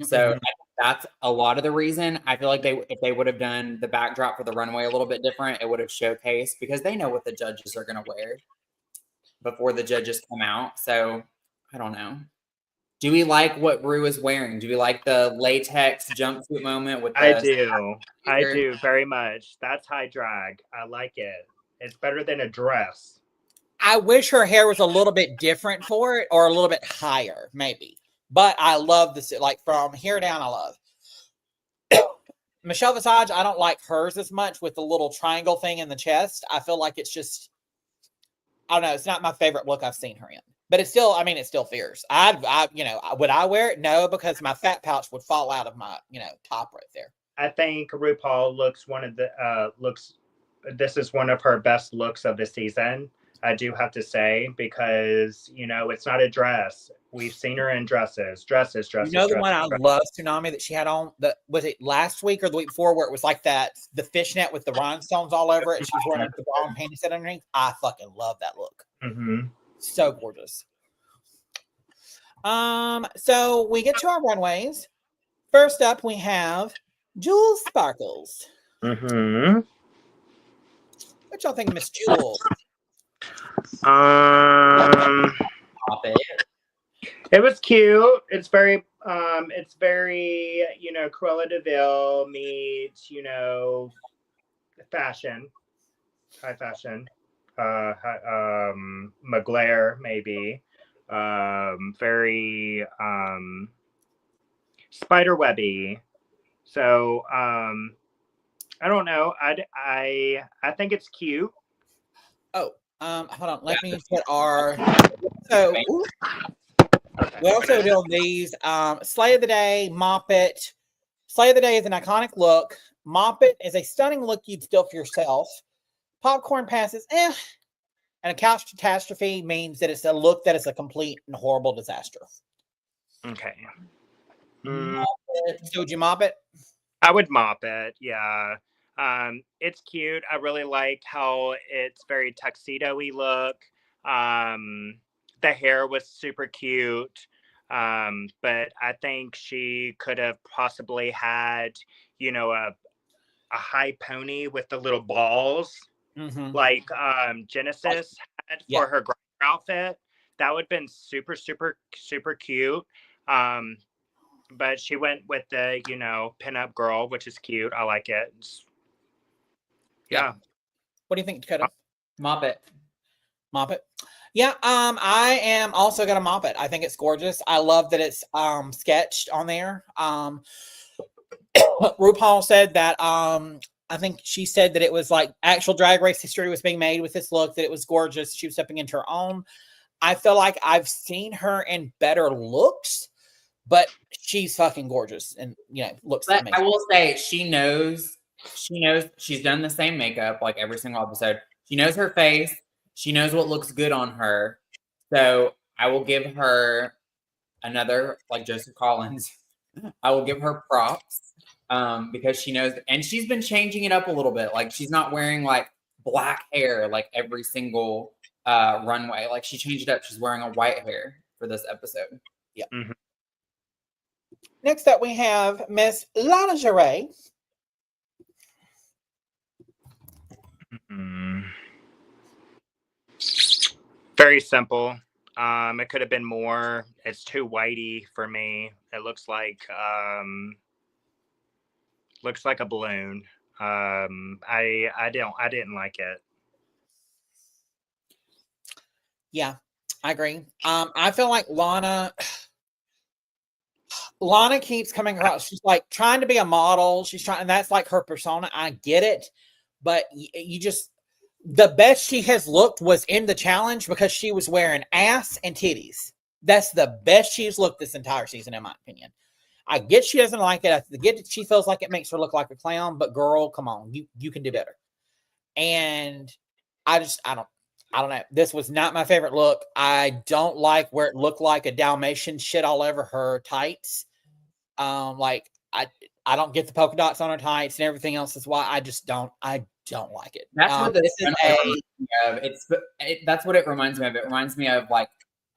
So that's a lot of the reason. I feel like if they would have done the backdrop for the runway a little bit different, it would have showcased, because they know what the judges are going to wear before the judges come out. So I don't know. Do we like what Rue is wearing? Do we like the latex jumpsuit moment with the I do very much. That's high drag. I like it. It's better than a dress. I wish her hair was a little bit different for it, or a little bit higher, maybe. But I love this. Like from here down, I love Michelle Visage. I don't like hers as much with the little triangle thing in the chest. I feel like it's just, I don't know. It's not my favorite look I've seen her in. But it's still, it's still fierce. Would I wear it? No, because my fat pouch would fall out of my, top right there. I think RuPaul looks this is one of her best looks of the season. I do have to say, because, it's not a dress. We've seen her in dresses. The one I love, Tsunami, that she had on, was it last week or the week before, where it was like the fishnet with the rhinestones all over it, and she's wearing the bra and panty set underneath? I fucking love that look. Mm-hmm. So gorgeous. So we get to our runways. First up, we have Jules Sparkles. Mm-hmm. What y'all think of Miss Jules? It was cute. It's very Cruella de Vil meets, fashion, high fashion. Mugler, maybe. Very spiderwebby. So I don't know. I think it's cute. Oh, hold on. Let me put our. So we also do these. Slay of the Day, Mop It. Slay of the Day is an iconic look. Mop It is a stunning look you'd steal for yourself. Popcorn passes, And a quack-tastrophe means that it's a look that is a complete and horrible disaster. Okay. So would you mop it? I would mop it, yeah. It's cute. I really like how it's very tuxedo-y look. the hair was super cute. But I think she could have possibly had, you know, a high pony with the little balls, like Genesis had for her grinder outfit. That would have been super, super, super cute. But she went with the, you know, pinup girl, which is cute. I like it. Yeah. What do you think, Dakota? Mop it. Mop it. Yeah, I am also gonna mop it. I think it's gorgeous. I love that it's sketched on there. RuPaul said that I think she said that it was like actual Drag Race history was being made with this look, that it was gorgeous. She was stepping into her own. I feel like I've seen her in better looks, but she's fucking gorgeous and, you know, looks But amazing. I will say she knows she's done the same makeup like every single episode. She knows her face. She knows what looks good on her. So I will give her another, like Joseph Collins, I will give her props because she knows, and she's been changing it up a little bit. Like she's not wearing like black hair like every single runway. Like she changed it up. She's wearing a white hair for this episode. Yeah. Next up, we have Miss Lingerie. Very simple. It could have been more. It's too whitey for me. It looks like a balloon. I didn't like it. Yeah, I agree. I feel like Lana keeps coming across. She's like trying to be a model. She's trying, and that's like her persona. I get it, but you just, the best she has looked was in the challenge because she was wearing ass and titties. That's the best she's looked this entire season, in my opinion. I get she doesn't like it. I get that she feels like it makes her look like a clown, but girl, come on, you can do better. And I don't know. This was not my favorite look. I don't like where it looked like a Dalmatian shit all over her tights. Like I don't get the polka dots on her tights and everything else. Is why I don't like it. That's what this is that's what it reminds me of. It reminds me of like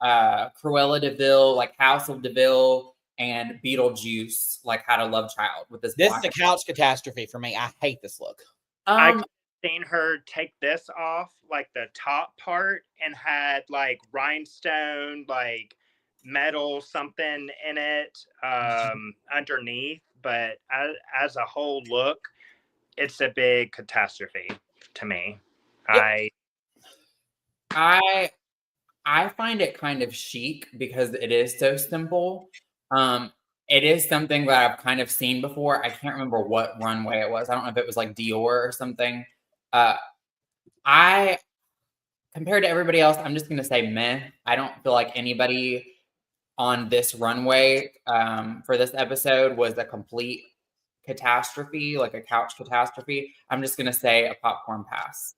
Cruella de Vil, like House of Deville, and Beetlejuice, like How to Love Child. With this is a couch catastrophe for me. I hate this look. I've seen her take this off, like the top part, and had like rhinestone, like metal something in it underneath. But as a whole look, it's a big catastrophe to me. Yep. I find it kind of chic because it is so simple. It is something that I've kind of seen before. I can't remember what runway it was. I don't know if it was like Dior or something. I, compared to everybody else, I'm just going to say meh. I don't feel like anybody on this runway for this episode was a complete catastrophe, like a couch catastrophe. I'm just going to say a popcorn pass.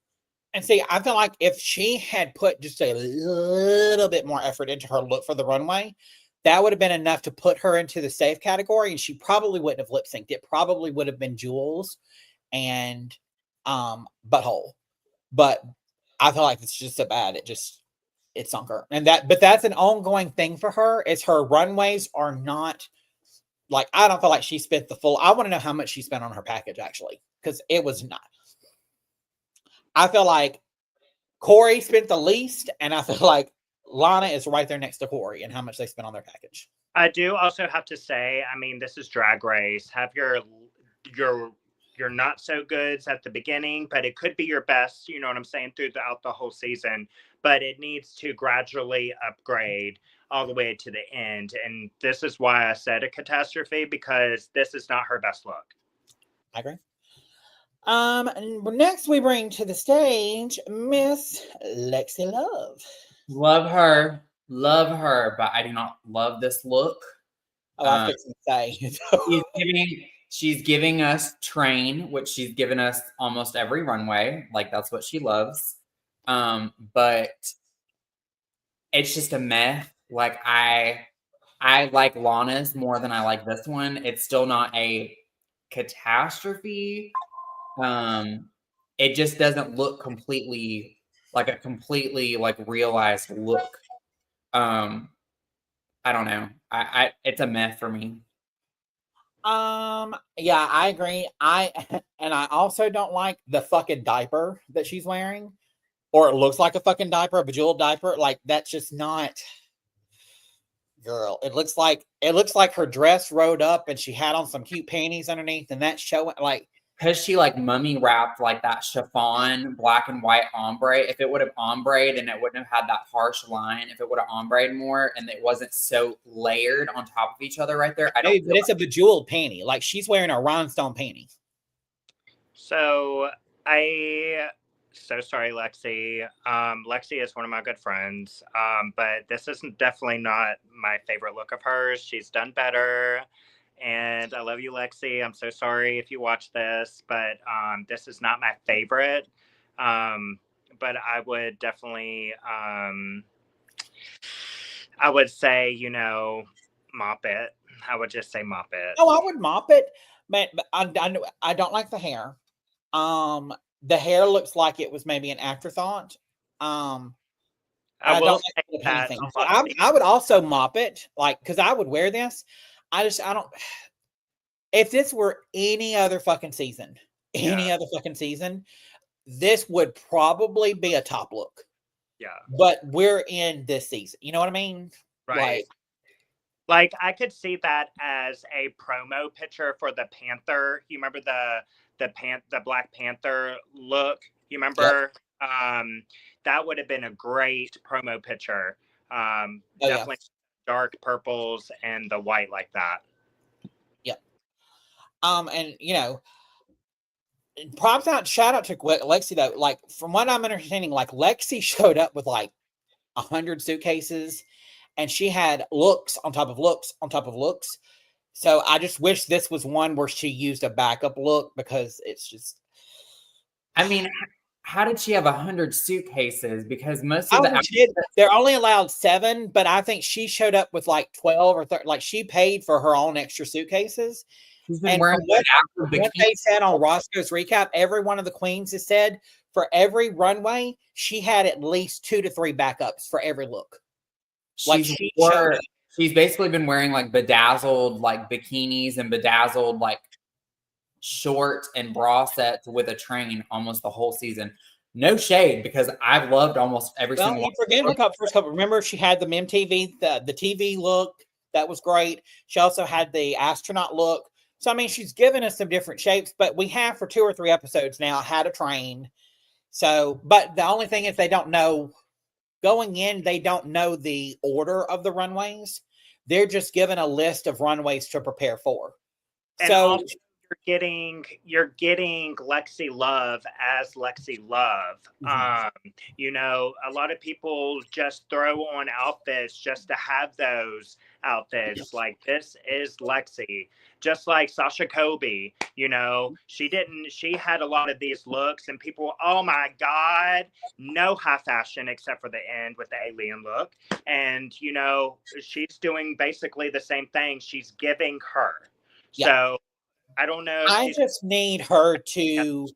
And see, I feel like if she had put just a little bit more effort into her look for the runway, that would have been enough to put her into the safe category, and she probably wouldn't have lip synced. It probably would have been Jules and Butthole. But I feel like it's just so bad. It sunk her. But that's an ongoing thing for her, is her runways are not like, I don't feel like she spent the full. I want to know how much she spent on her package, actually, because it was not. I feel like Corey spent the least, and I feel like Lana is right there next to Corey and how much they spent on their package. I do also have to say, I mean, this is Drag Race. Have your not so goods at the beginning, but it could be your best, you know what I'm saying, throughout the whole season. But it needs to gradually upgrade all the way to the end. And this is why I said a catastrophe, because this is not her best look. I agree. Next we bring to the stage Miss Lexi Love. Love her, but I do not love this look. Oh, I was fixing to say. She's giving us Train, which she's given us almost every runway. Like that's what she loves. But it's just a meh. Like I like Lana's more than I like this one. It's still not a catastrophe. It just doesn't look completely like realized look I don't know. It's a myth for me. Yeah, I agree. And I also don't like the fucking diaper that she's wearing, or it looks like a fucking diaper, a bejeweled diaper. Like, that's just not, girl. It looks like her dress rode up and she had on some cute panties underneath, and that's showing like. Because she like mummy wrapped like that chiffon black and white ombre. If it would have ombre'd and it wouldn't have had that harsh line, if it would have ombre'd more and it wasn't so layered on top of each other right there, I don't. Hey, but it's a bejeweled panty. Like, she's wearing a rhinestone panty. So so sorry, Lexi. Lexi is one of my good friends. But this isn't definitely not my favorite look of hers. She's done better. And I love you, Lexi. I'm so sorry if you watch this, but this is not my favorite. But I would definitely, I would say, you know, mop it. I would just say mop it. Oh, I would mop it, but I don't like the hair. The hair looks like it was maybe an afterthought. I don't like anything. I would also mop it, like, because I would wear this. I don't. If this were any other fucking season, this would probably be a top look. Yeah. But we're in this season. You know what I mean? Right. Like I could see that as a promo picture for the Panther. You remember the Black Panther look? You remember? Yep. That would have been a great promo picture. Definitely dark purples and the white like that. Yeah. And you know, shout out to Lexi though. Like, from what I'm understanding, like Lexi showed up with like 100 suitcases, and she had looks on top of looks on top of looks. So I just wish this was one where she used a backup look, because it's just. I mean, how did she have 100 suitcases? Because most of they're only allowed 7, but I think she showed up with like 12 or 13. Like, she paid for her own extra suitcases. And what they said on Roscoe's recap, every one of the queens has said for every runway, she had at least 2 to 3 backups for every look. She's basically been wearing like bedazzled like bikinis and bedazzled like short and bra sets with a train almost the whole season. No shade, because I've loved almost every single one. Forget the first couple. Remember, she had the MTV, the TV look. That was great. She also had the astronaut look. So, I mean, she's given us some different shapes, but we have for 2 or 3 episodes now had a train. So, but the only thing is they don't know going in, they don't know the order of the runways. They're just given a list of runways to prepare for. And so also, you're getting Lexi Love as Lexi Love. Mm-hmm. You know, a lot of people just throw on outfits just to have those outfits. Like, this is Lexi. Just like Sasha Colby, you know, she had a lot of these looks and people, oh my God, no high fashion except for the end with the alien look. And, you know, she's doing basically the same thing. She's giving her. Yeah. So I don't know. I just need her to,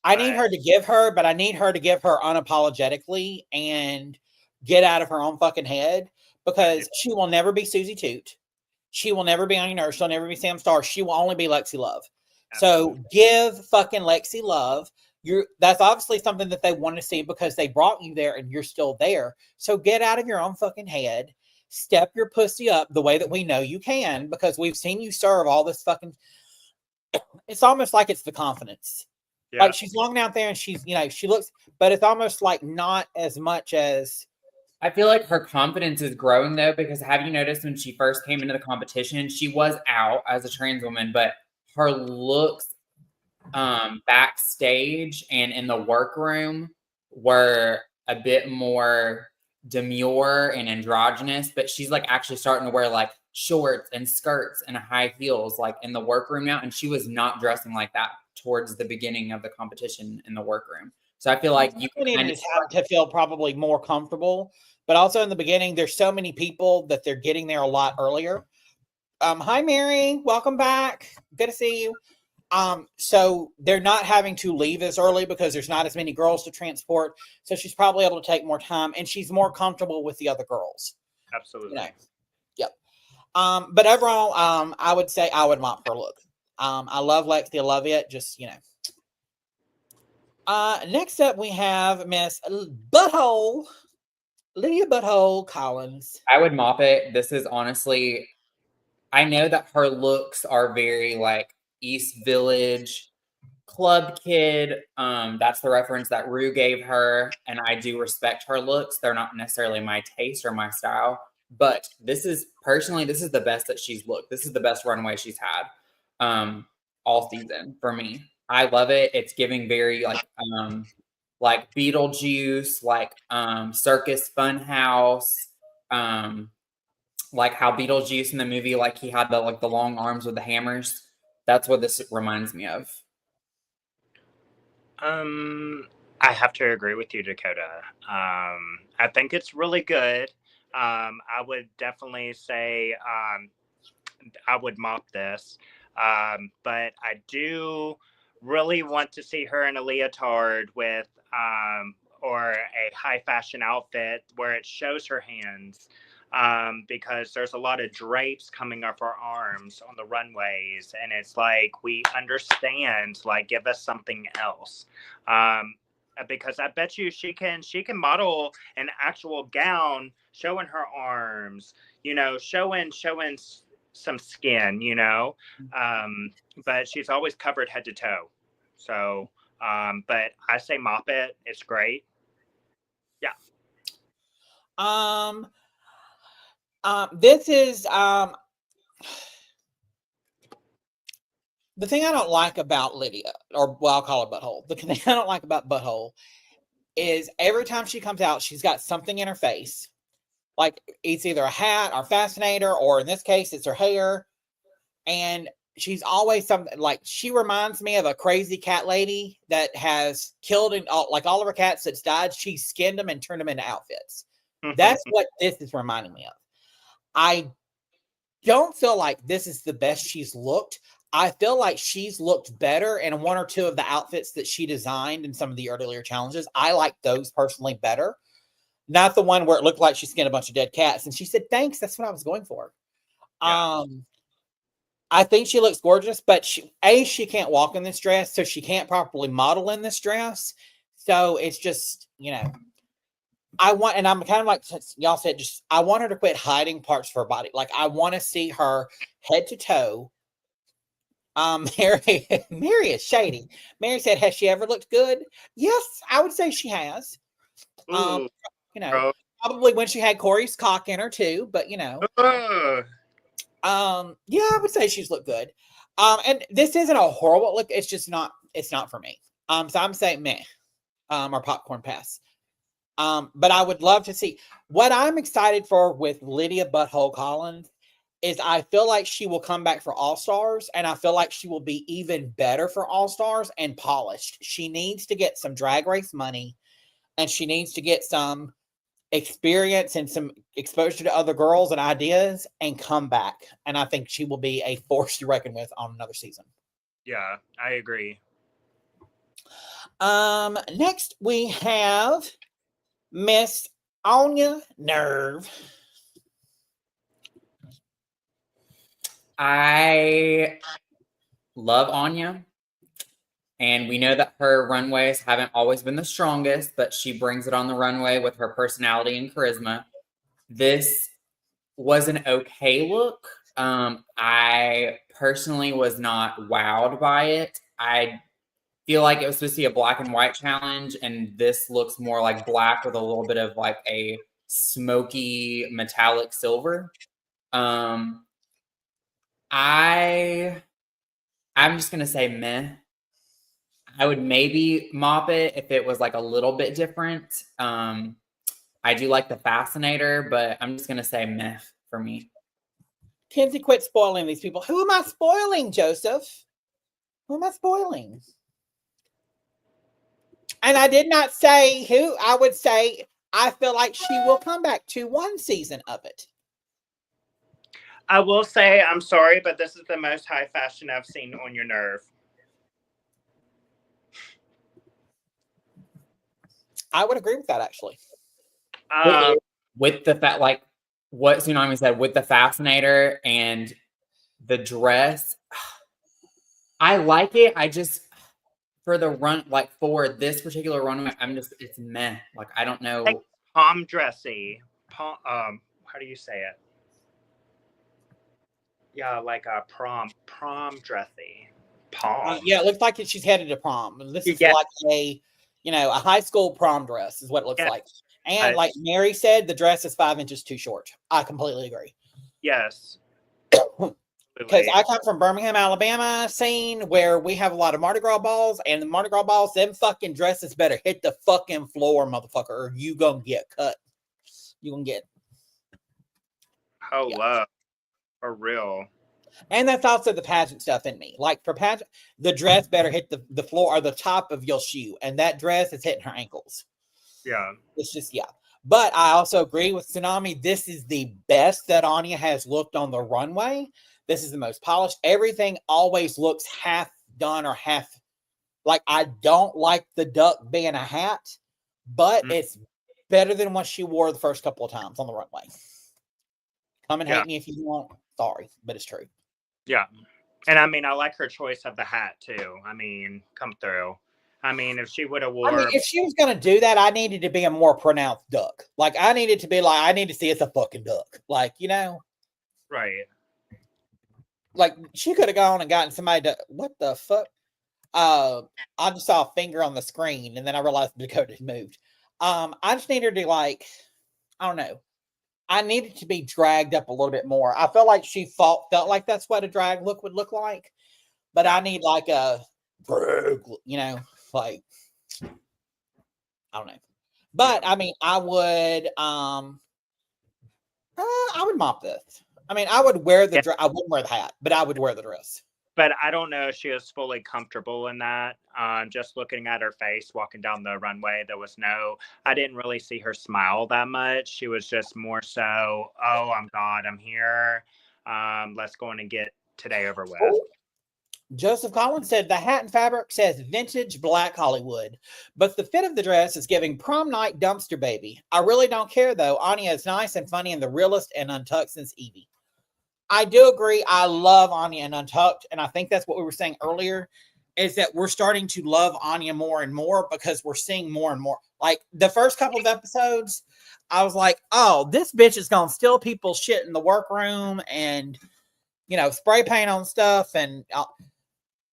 I need her to give her, but I need her to give her unapologetically and get out of her own fucking head, because she will never be Susie Toot. She will never be Anya Nurse. She'll never be Sam Starr. She will only be Lexi Love. Absolutely. So give fucking Lexi Love. That's obviously something that they want to see, because they brought you there and you're still there. So get out of your own fucking head. Step your pussy up the way that we know you can, because we've seen you serve all this fucking. It's almost like it's the confidence. Yeah. Like, she's long out there and she's, you know, she looks, but it's almost like not as much as. I feel like her confidence is growing though, because have you noticed when she first came into the competition, she was out as a trans woman, but her looks backstage and in the workroom were a bit more demure and androgynous, but she's like actually starting to wear like shorts and skirts and high heels like in the workroom now, and she was not dressing like that towards the beginning of the competition in the workroom. So I feel like you can have to feel probably more comfortable, but also in the beginning, there's so many people that they're getting there a lot earlier. Hi, Mary. Welcome back. Good to see you. So they're not having to leave as early because there's not as many girls to transport. So she's probably able to take more time, and she's more comfortable with the other girls. Absolutely. You know, yep. But overall, I would say I would mop her look. I love Lexi. I love it. Just, you know. Next up, we have Miss Butthole, Lydia Butthole Collins. I would mop it. This is honestly, I know that her looks are very like East Village club kid. That's the reference that Rue gave her, and I do respect her looks. They're not necessarily my taste or my style, but this is the best that she's looked. This is the best runway she's had all season for me. I love it. It's giving very like Beetlejuice, like Circus Funhouse, like how Beetlejuice in the movie, like he had the long arms with the hammers. That's what this reminds me of. I have to agree with you, Dakota. I think it's really good. I would definitely say I would mop this. But I do really want to see her in a leotard with or a high fashion outfit where it shows her hands. Because there's a lot of drapes coming up her arms on the runways, and it's like, we understand, like, give us something else. Because I bet you she can model an actual gown showing her arms, you know, showing some skin, you know. But she's always covered head to toe. So but I say mop it. It's great. Yeah. This is the thing I don't like about Lydia, or well, I'll call her Butthole. The thing I don't like about Butthole is every time she comes out, she's got something in her face. Like it's either a hat or fascinator, or in this case, it's her hair. And she's always something like, she reminds me of a crazy cat lady that has killed like all of her cats that's died. She skinned them and turned them into outfits. That's what this is reminding me of. I don't feel like this is the best she's looked. I feel like she's looked better in one or two of the outfits that she designed in some of the earlier challenges. I like those personally better. Not the one where it looked like she skinned a bunch of dead cats. And she said, thanks, that's what I was going for. Yeah. I think she looks gorgeous, but she can't walk in this dress, so she can't properly model in this dress. So it's just, you know, and I'm kind of like y'all said, just I want her to quit hiding parts of her body. Like I want to see her head to toe. Mary is shady. Mary said, has she ever looked good? Yes, I would say she has. You know, probably when she had Corey's cock in her too, but you know. Yeah, I would say she's looked good. And this isn't a horrible look. It's just not, it's not for me. So I'm saying meh, or popcorn pass. But I would love to see. What I'm excited for with Lydia Butthole Collins is I feel like she will come back for All Stars, and I feel like she will be even better for All Stars and polished. She needs to get some Drag Race money, and she needs to get some experience and some exposure to other girls and ideas and come back. And I think she will be a force to reckon with on another season. Yeah, I agree. Next we have Miss Anya Nerve. I love Anya, and we know that her runways haven't always been the strongest, but she brings it on the runway with her personality and charisma. This was an okay look. I personally was not wowed by it. I feel like it was supposed to be a black and white challenge, and this looks more like black with a little bit of like a smoky metallic silver. I'm just gonna say meh. I would maybe mop it if it was like a little bit different. I do like the fascinator, but I'm just gonna say meh for me. Kenzie, quit spoiling these people. Who am I spoiling, Joseph? Who am I spoiling? And I did not say who. I would say I feel like she will come back to one season of it. I will say, I'm sorry, but this is the most high fashion I've seen on your nerve. I would agree with that, actually. With the fact, like, what Tsunami said with the fascinator and the dress. I like it. I just, for the run, like for this particular runway, it's meh. Like, I don't know. Like prom dressy. How do you say it? Yeah, like a prom dressy. Prom. Yeah, it looks like she's headed to prom. This is Yeah. like a high school prom dress is what it looks Yeah. like. And like Mary said, the dress is 5 inches too short. I completely agree. Yes. Because I come from Birmingham, Alabama scene where we have a lot of Mardi Gras balls, and the Mardi Gras balls, them fucking dresses better hit the fucking floor, motherfucker, or you gonna get cut. You gonna get. Hello. For real. And that's also the pageant stuff in me. Like for pageant, the dress better hit the floor or the top of your shoe, and that dress is hitting her ankles. Yeah. It's just, yeah. But I also agree with Tsunami. This is the best that Anya has looked on the runway. This is the most polished. Everything always looks half done or half. Like, I don't like the duck being a hat, but it's better than what she wore the first couple of times on the runway. Come and hate me if you want. Sorry, but it's true. Yeah. And I mean, I like her choice of the hat too. I mean, come through. I mean, if she would have wore. If she was going to do that, I needed to be a more pronounced duck. Like, I needed to be like, I need to see it's a fucking duck. Like, Right. Like, she could have gone and gotten somebody to, what the fuck? I just saw a finger on the screen, and then I realized Dakota moved. I just needed to, like, I don't know. I needed to be dragged up a little bit more. I felt like she felt like that's what a drag look would look like. But I need, like, a, like, I don't know. But, I mean, I would mop this. I mean, I would wear the dress. I wouldn't wear the hat, but I would wear the dress. But I don't know if she was fully comfortable in that. Just looking at her face, walking down the runway, I didn't really see her smile that much. She was just more so, oh, I'm here. Let's go in and get today over with. Joseph Collins said the hat and fabric says vintage black Hollywood, but the fit of the dress is giving prom night dumpster baby. I really don't care though. Anya is nice and funny and the realest and untucked since Evie. I do agree. I love Anya and Untucked, and I think that's what we were saying earlier, is that we're starting to love Anya more and more because we're seeing more and more. Like the first couple of episodes, I was like, oh, this bitch is gonna steal people's shit in the workroom and spray paint on stuff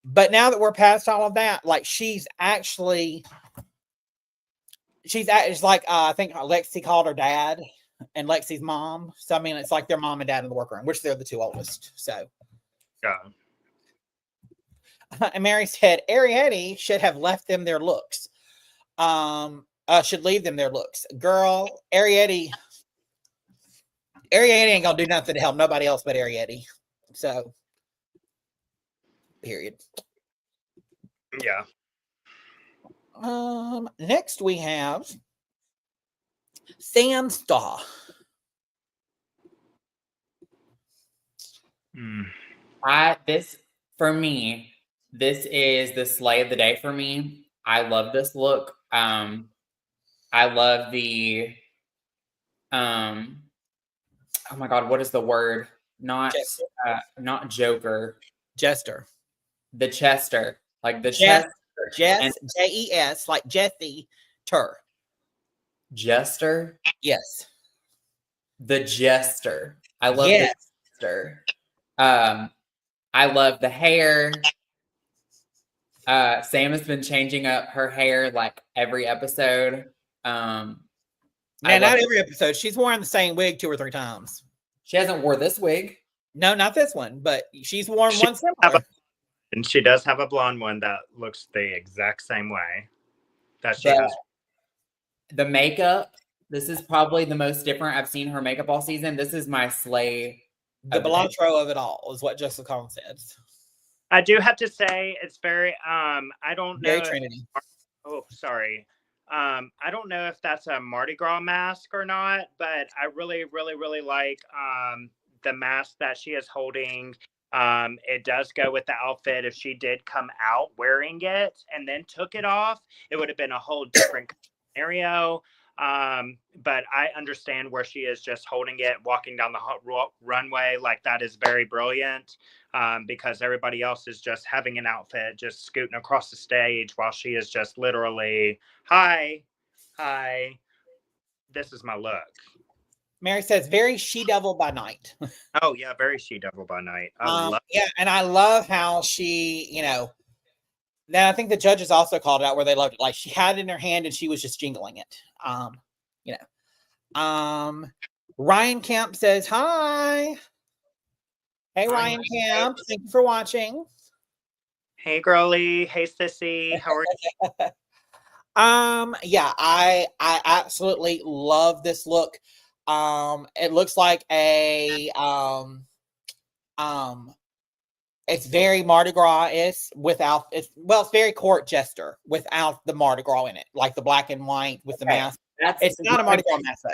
but now that we're past all of that, like it's like I think Lexi called her dad and Lexi's mom. So I mean, it's like their mom and dad in the workroom, which they're the two oldest. So yeah. And Mary said Ariete should have left them their looks. Should leave them their looks. Girl, Ariete ain't gonna do nothing to help nobody else but Ariete. So period. Yeah. Next we have Sam Starr. For me, this is the slay of the day for me. I love this look. I love the oh my god, what is the word? Not Joker. Jester. The Chester. Like the Jess, Chester. Jes, like Jesse Tur. Jester? Yes. The Jester. I love the Jester. I love the hair. Sam has been changing up her hair like every episode. Not every episode. She's worn the same wig 2 or 3 times. She hasn't wore this wig. No, not this one, but she's worn one similar. And she does have a blonde one that looks the exact same way that she has. The makeup, this is probably the most different I've seen her makeup all season. This is my slay. The cilantro of it all is what Jessica Collins said. I do have to say it's very, I don't know. Very Trinity. Oh, sorry. I don't know if that's a Mardi Gras mask or not, but I really, really, really like the mask that she is holding. It does go with the outfit. If she did come out wearing it and then took it off, it would have been a whole different scenario. But I understand where she is just holding it, walking down the runway. Like, that is very brilliant, because everybody else is just having an outfit, just scooting across the stage while she is just literally, hi, this is my look. Mary says, very she-devil by night. Oh, yeah, very she-devil by night. I love yeah, and I love how she, you know, then I think the judges also called it out where they loved it. Like, she had it in her hand and she was just jingling it. You know. Ryan Kemp says, hi. Hey, Ryan Kemp. Thank you for watching. Hey, girly. Hey, sissy. How are you? Yeah, I absolutely love this look. It looks like a it's very Mardi Gras-ish without it's very court jester without the Mardi Gras in it, like the black and white with the mask. It's not a Mardi Gras mask.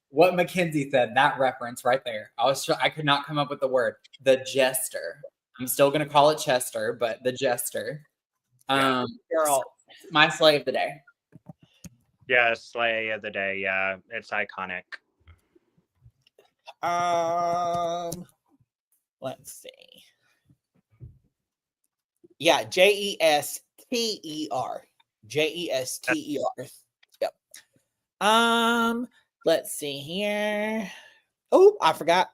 What Mackenzie said, that reference right there. I could not come up with the word. The jester. I'm still gonna call it Chester, but the jester. Girl, my slay of the day. Yeah, slay of the day. Yeah, it's iconic. Let's see. Yeah, Jester. Jester. Yep. Let's see here. Oh, I forgot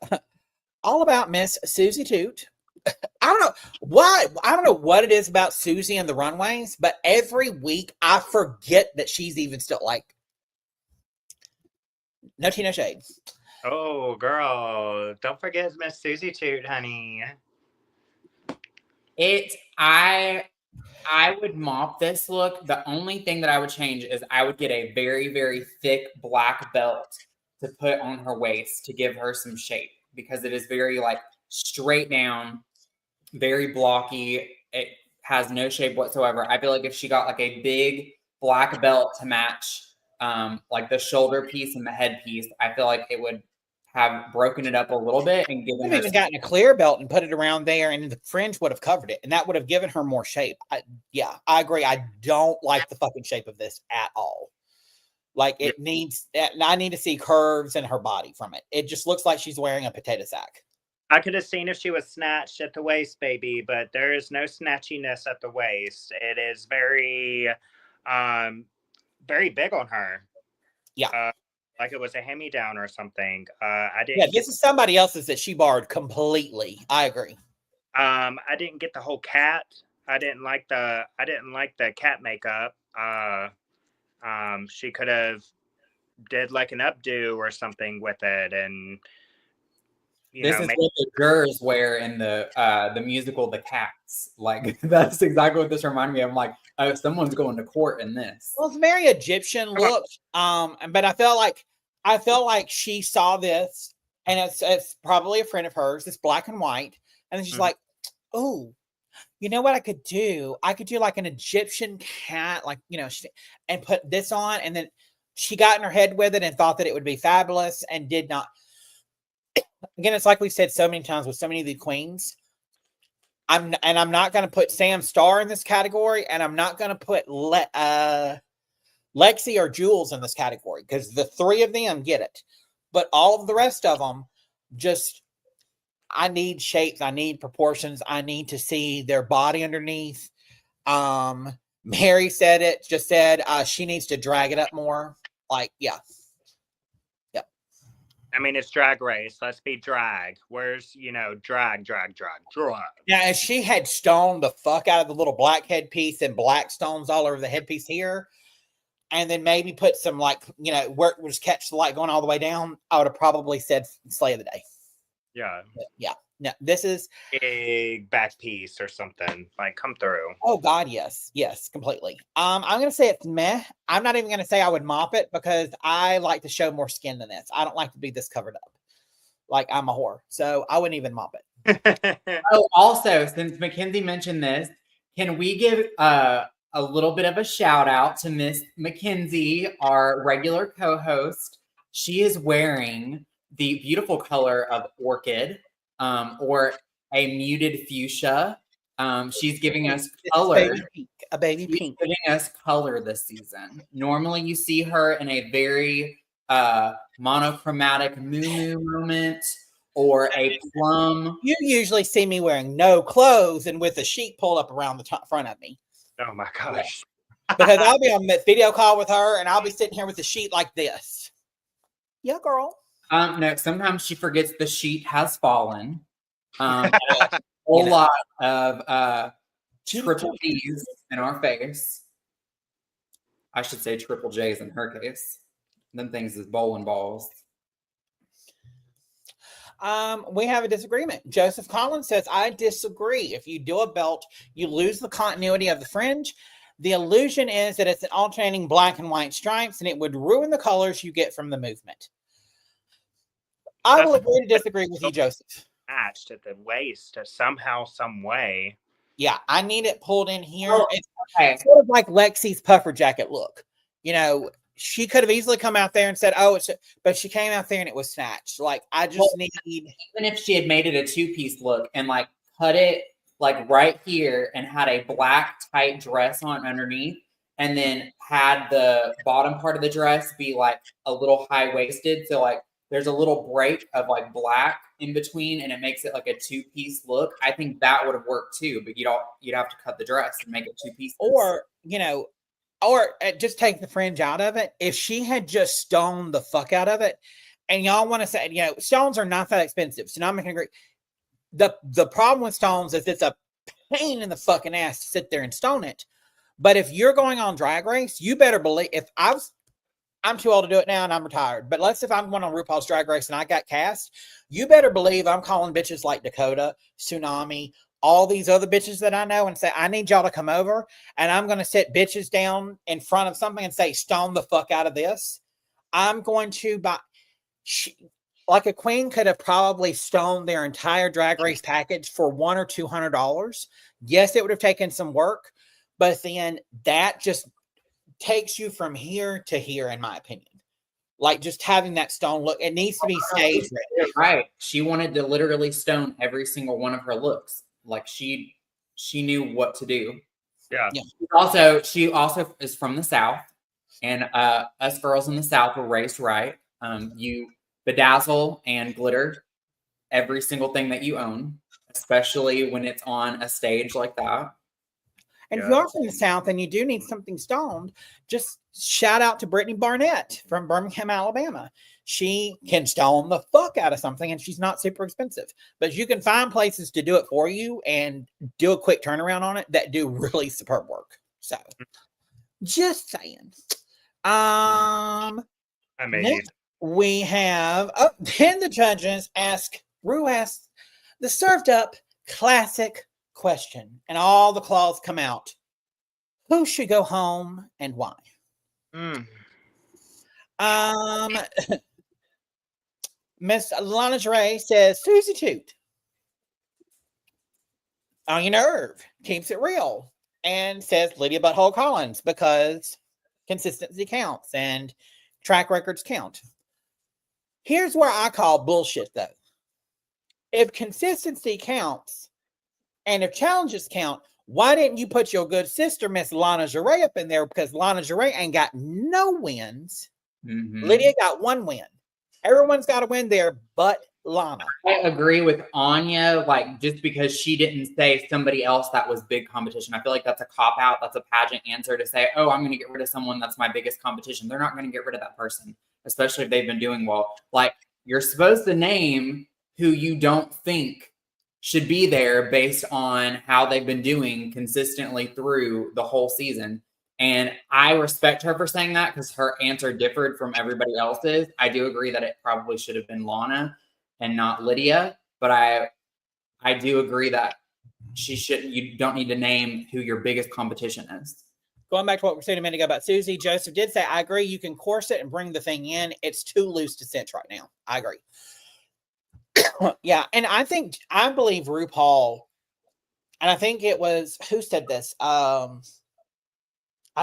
all about Miss Susie Toot. I don't know why. I don't know what it is about Susie and the runways, but every week I forget that she's even still like. No tea, no shade. Oh, girl, don't forget Miss Susie Toot, honey. I would mop this look. The only thing that I would change is I would get a very, very thick black belt to put on her waist to give her some shape, because it is very like straight down, very blocky. It has no shape whatsoever. I feel like if she got like a big black belt to match like the shoulder piece and the headpiece, I feel like it would have broken it up a little bit and given I've her even gotten a clear belt and put it around there, and the fringe would have covered it, and that would have given her more shape. Yeah, I agree. I don't like the fucking shape of this at all. Like, it needs, I need to see curves in her body from it. It just looks like she's wearing a potato sack. I could have seen if she was snatched at the waist, baby, but there is no snatchiness at the waist. It is very, very big on her. Yeah. Like it was a hand-me-down or something. I didn't. Yeah, this is somebody else's that she borrowed completely. I agree. I didn't get the whole cat. I didn't like the cat makeup. She could have did like an updo or something with it, and this is what the jurors wear in the musical The Cats. Like, that's exactly what this reminded me of. I'm like, oh, someone's going to court in this. Well, it's very Egyptian look. But I felt like she saw this, and it's probably a friend of hers. It's black and white, and then she's like, "Oh, you know what I could do? I could do like an Egyptian cat, like, you know, and put this on." And then she got in her head with it and thought that it would be fabulous, and did not. Again, it's like we've said so many times with so many of the queens. I'm not going to put Sam Starr in this category, and I'm not going to put Lexi or Jules in this category, because the three of them get it, but all of the rest of them just, I need shapes, I need proportions, I need to see their body underneath. Mary said it, just said she needs to drag it up more. Like, yeah. I mean, it's Drag Race. Let's be drag. Where's, drag. Yeah, and she had stoned the fuck out of the little black headpiece and black stones all over the headpiece here. And then maybe put some, like, where it would just catch the light going all the way down. I would have probably said slay of the day. Yeah. Yeah. No, this is big back piece or something. Like, come through. Oh God, yes. Yes, completely. I'm gonna say it's meh. I'm not even gonna say I would mop it, because I like to show more skin than this. I don't like to be this covered up. Like, I'm a whore. So I wouldn't even mop it. Oh, also, since Mackenzie mentioned this, can we give a little bit of a shout out to Miss Mackenzie, our regular co-host? She is wearing the beautiful color of orchid, or a muted fuchsia. She's giving us It's color. a baby She's pink. giving us color this season. Normally, you see her in a very monochromatic moo moment or a plum. You usually see me wearing no clothes and with a sheet pulled up around the front of me. Oh my gosh. Because I'll be on that video call with her and I'll be sitting here with a sheet like this. Yeah, girl. No, sometimes she forgets the sheet has fallen. A whole lot of triple P's in our face. I should say triple J's in her case. Them things is bowling balls. We have a disagreement. Joseph Collins says, I disagree. If you do a belt, you lose the continuity of the fringe. The illusion is that it's an alternating black and white stripes, and it would ruin the colors you get from the movement. I will agree to disagree with you, Joseph. Attached at the waist somehow, some way. Yeah, I need it pulled in here. Oh, it's sort of like Lexi's puffer jacket look. You know, she could have easily come out there and said, "Oh, but she came out there and it was snatched." Like, I just need. Even if she had made it a two-piece look and like cut it like right here and had a black tight dress on underneath, and then had the bottom part of the dress be like a little high-waisted, so like there's a little break of like black in between, and it makes it like a two-piece look. I think that would have worked too, but you'd have to cut the dress and make it two pieces. Or or just take the fringe out of it. If she had just stoned the fuck out of it, and y'all want to say, stones are not that expensive. Tsunami can agree. The problem with stones is it's a pain in the fucking ass to sit there and stone it. But if you're going on Drag Race, you better believe. I'm too old to do it now and I'm retired. But let's if I'm going on RuPaul's Drag Race and I got cast, you better believe I'm calling bitches like Dakota, Tsunami, all these other bitches that I know and say, I need y'all to come over and I'm going to sit bitches down in front of something and say, stone the fuck out of this. I'm going to buy, like a queen could have probably stoned their entire Drag Race package for $100 or $200. Yes, it would have taken some work, but then that just takes you from here to here, in my opinion. Like just having that stone look, it needs to be staged. Right. She wanted to literally stone every single one of her looks. Like she knew what to do. Yeah. She also is from the South, and us girls in the South were raised right. You bedazzle and glitter every single thing that you own, especially when it's on a stage like that. And if you are from the South and you do need something stoned, just shout out to Brittany Barnett from Birmingham, Alabama. She can stone the fuck out of something and she's not super expensive. But you can find places to do it for you and do a quick turnaround on it that do really superb work. So, just saying. Amazing. We have, then the judges Rue asks the served up classic question, and all the claws come out. Who should go home and why? Miss Lana Dre says Susie Toot on your nerve, keeps it real, and says Lydia Butthole Collins because consistency counts and track records count. Here's where I call bullshit though. If consistency counts and if challenges count, why didn't you put your good sister, Miss Lana Dre, up in there? Because Lana Dre ain't got no wins. Mm-hmm. Lydia got one win. Everyone's got a win there, but Lana. I agree with Anya, like just because she didn't say somebody else that was big competition. I feel like that's a cop-out. That's a pageant answer to say, oh, I'm going to get rid of someone that's my biggest competition. They're not going to get rid of that person, especially if they've been doing well. Like, you're supposed to name who you don't think should be there based on how they've been doing consistently through the whole season. And I respect her for saying that because her answer differed from everybody else's. I do agree that it probably should have been Lana and not Lydia, but I do agree that you don't need to name who your biggest competition is. Going back to what we were saying a minute ago about Susie, Joseph did say, I agree, you can course it and bring the thing in. It's too loose to cinch right now. I agree. Yeah, and I believe RuPaul, and I think it was, who said this? I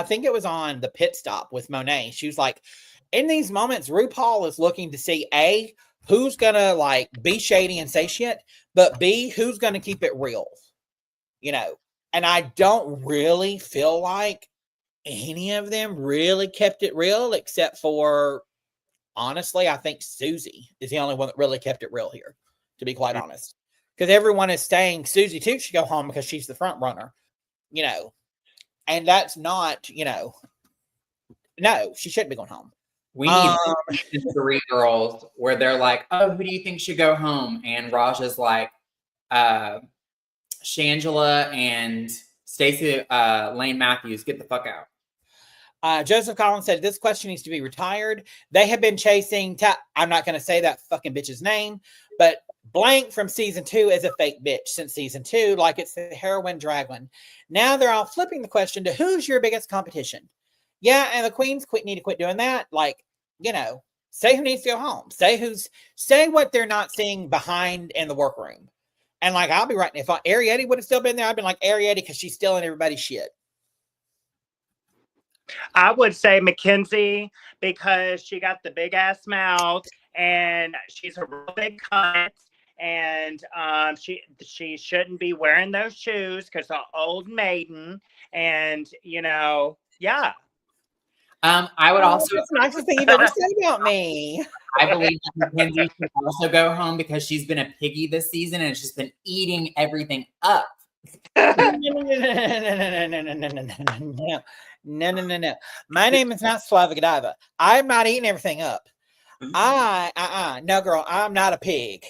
think it was on the pit stop with Monet. She was like, in these moments, RuPaul is looking to see A, who's gonna like be shady and say shit, but B, who's gonna keep it real. you know, and I don't really feel like any of them really kept it real, except for, honestly, I think Susie is the only one that really kept it real here, to be quite honest. Because everyone is saying Susie too should go home because she's the front runner, you know, and that's not, you know, no, she shouldn't be going home. We need the 3 girls where they're like, oh, who do you think should go home? And Raja's like, Shangela and Stacey Lane Mathews, get the fuck out. Joseph Collins said, this question needs to be retired. They have been chasing, I'm not going to say that fucking bitch's name, but blank from season 2 is a fake bitch since season 2, like it's the heroine Dragon. Now they're all flipping the question to who's your biggest competition? Yeah, and the queens need to quit doing that. Like, you know, say who needs to go home. Say what they're not seeing behind in the workroom. And like, I'll be right. If Arietti would have still been there, I'd been like Arietti because she's stealing everybody's shit. I would say Mackenzie because she got the big ass mouth and she's a real big cunt. And she shouldn't be wearing those shoes because an old maiden. And, you know, yeah. I would also. That's the nicest thing you've ever said about me. I believe that Mackenzie should also go home because she's been a piggy this season and she's been eating everything up. No. My name is not Slava Godiva. I'm not eating everything up. No, girl, I'm not a pig.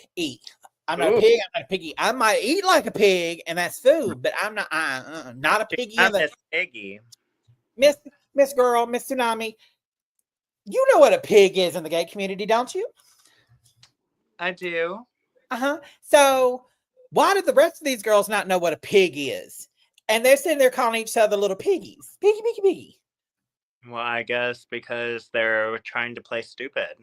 I'm not a pig. I'm not a piggy. I might eat like a pig, and that's food, but I'm not a piggy. I'm a piggy. Miss Girl, Miss Tsunami, you know what a pig is in the gay community, don't you? I do. So why did the rest of these girls not know what a pig is? And they're sitting there calling each other little piggies. Piggy, piggy, piggy. Well, I guess because they're trying to play stupid.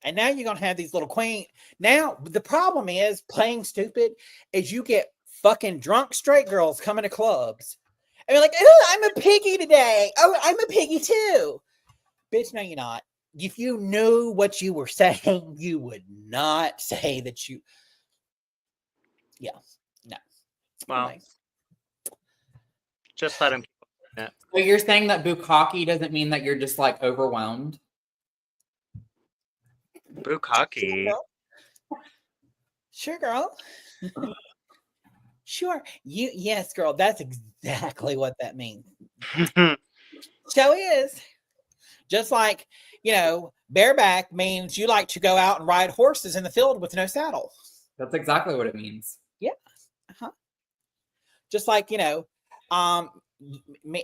And now you're going to have these little queen. Now, the problem is playing stupid is you get fucking drunk straight girls coming to clubs. And they're like, oh, I'm a piggy today. Oh, I'm a piggy too. Bitch, no, you're not. If you knew what you were saying, you would not say that you. Yeah, no. Well, anyway. Just let him. So you're saying that bukkake doesn't mean that you're just like overwhelmed? Bukkake. Sure, girl. Sure. Yes, girl. That's exactly what that means. So is. Just like, you know, bareback means you like to go out and ride horses in the field with no saddle. That's exactly what it means. Yeah. Just like, you know,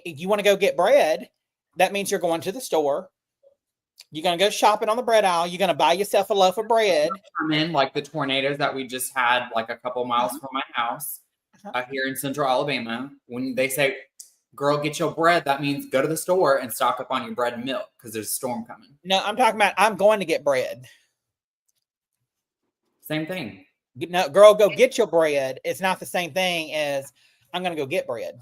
you want to go get bread. That means you're going to the store. You're going to go shopping on the bread aisle. You're going to buy yourself a loaf of bread. Come in like the tornadoes that we just had like a couple miles from my house here in central Alabama. When they say, girl, get your bread, that means go to the store and stock up on your bread and milk because there's a storm coming. No, I'm talking about I'm going to get bread. Same thing. No, girl, go get your bread. It's not the same thing as I'm going to go get bread.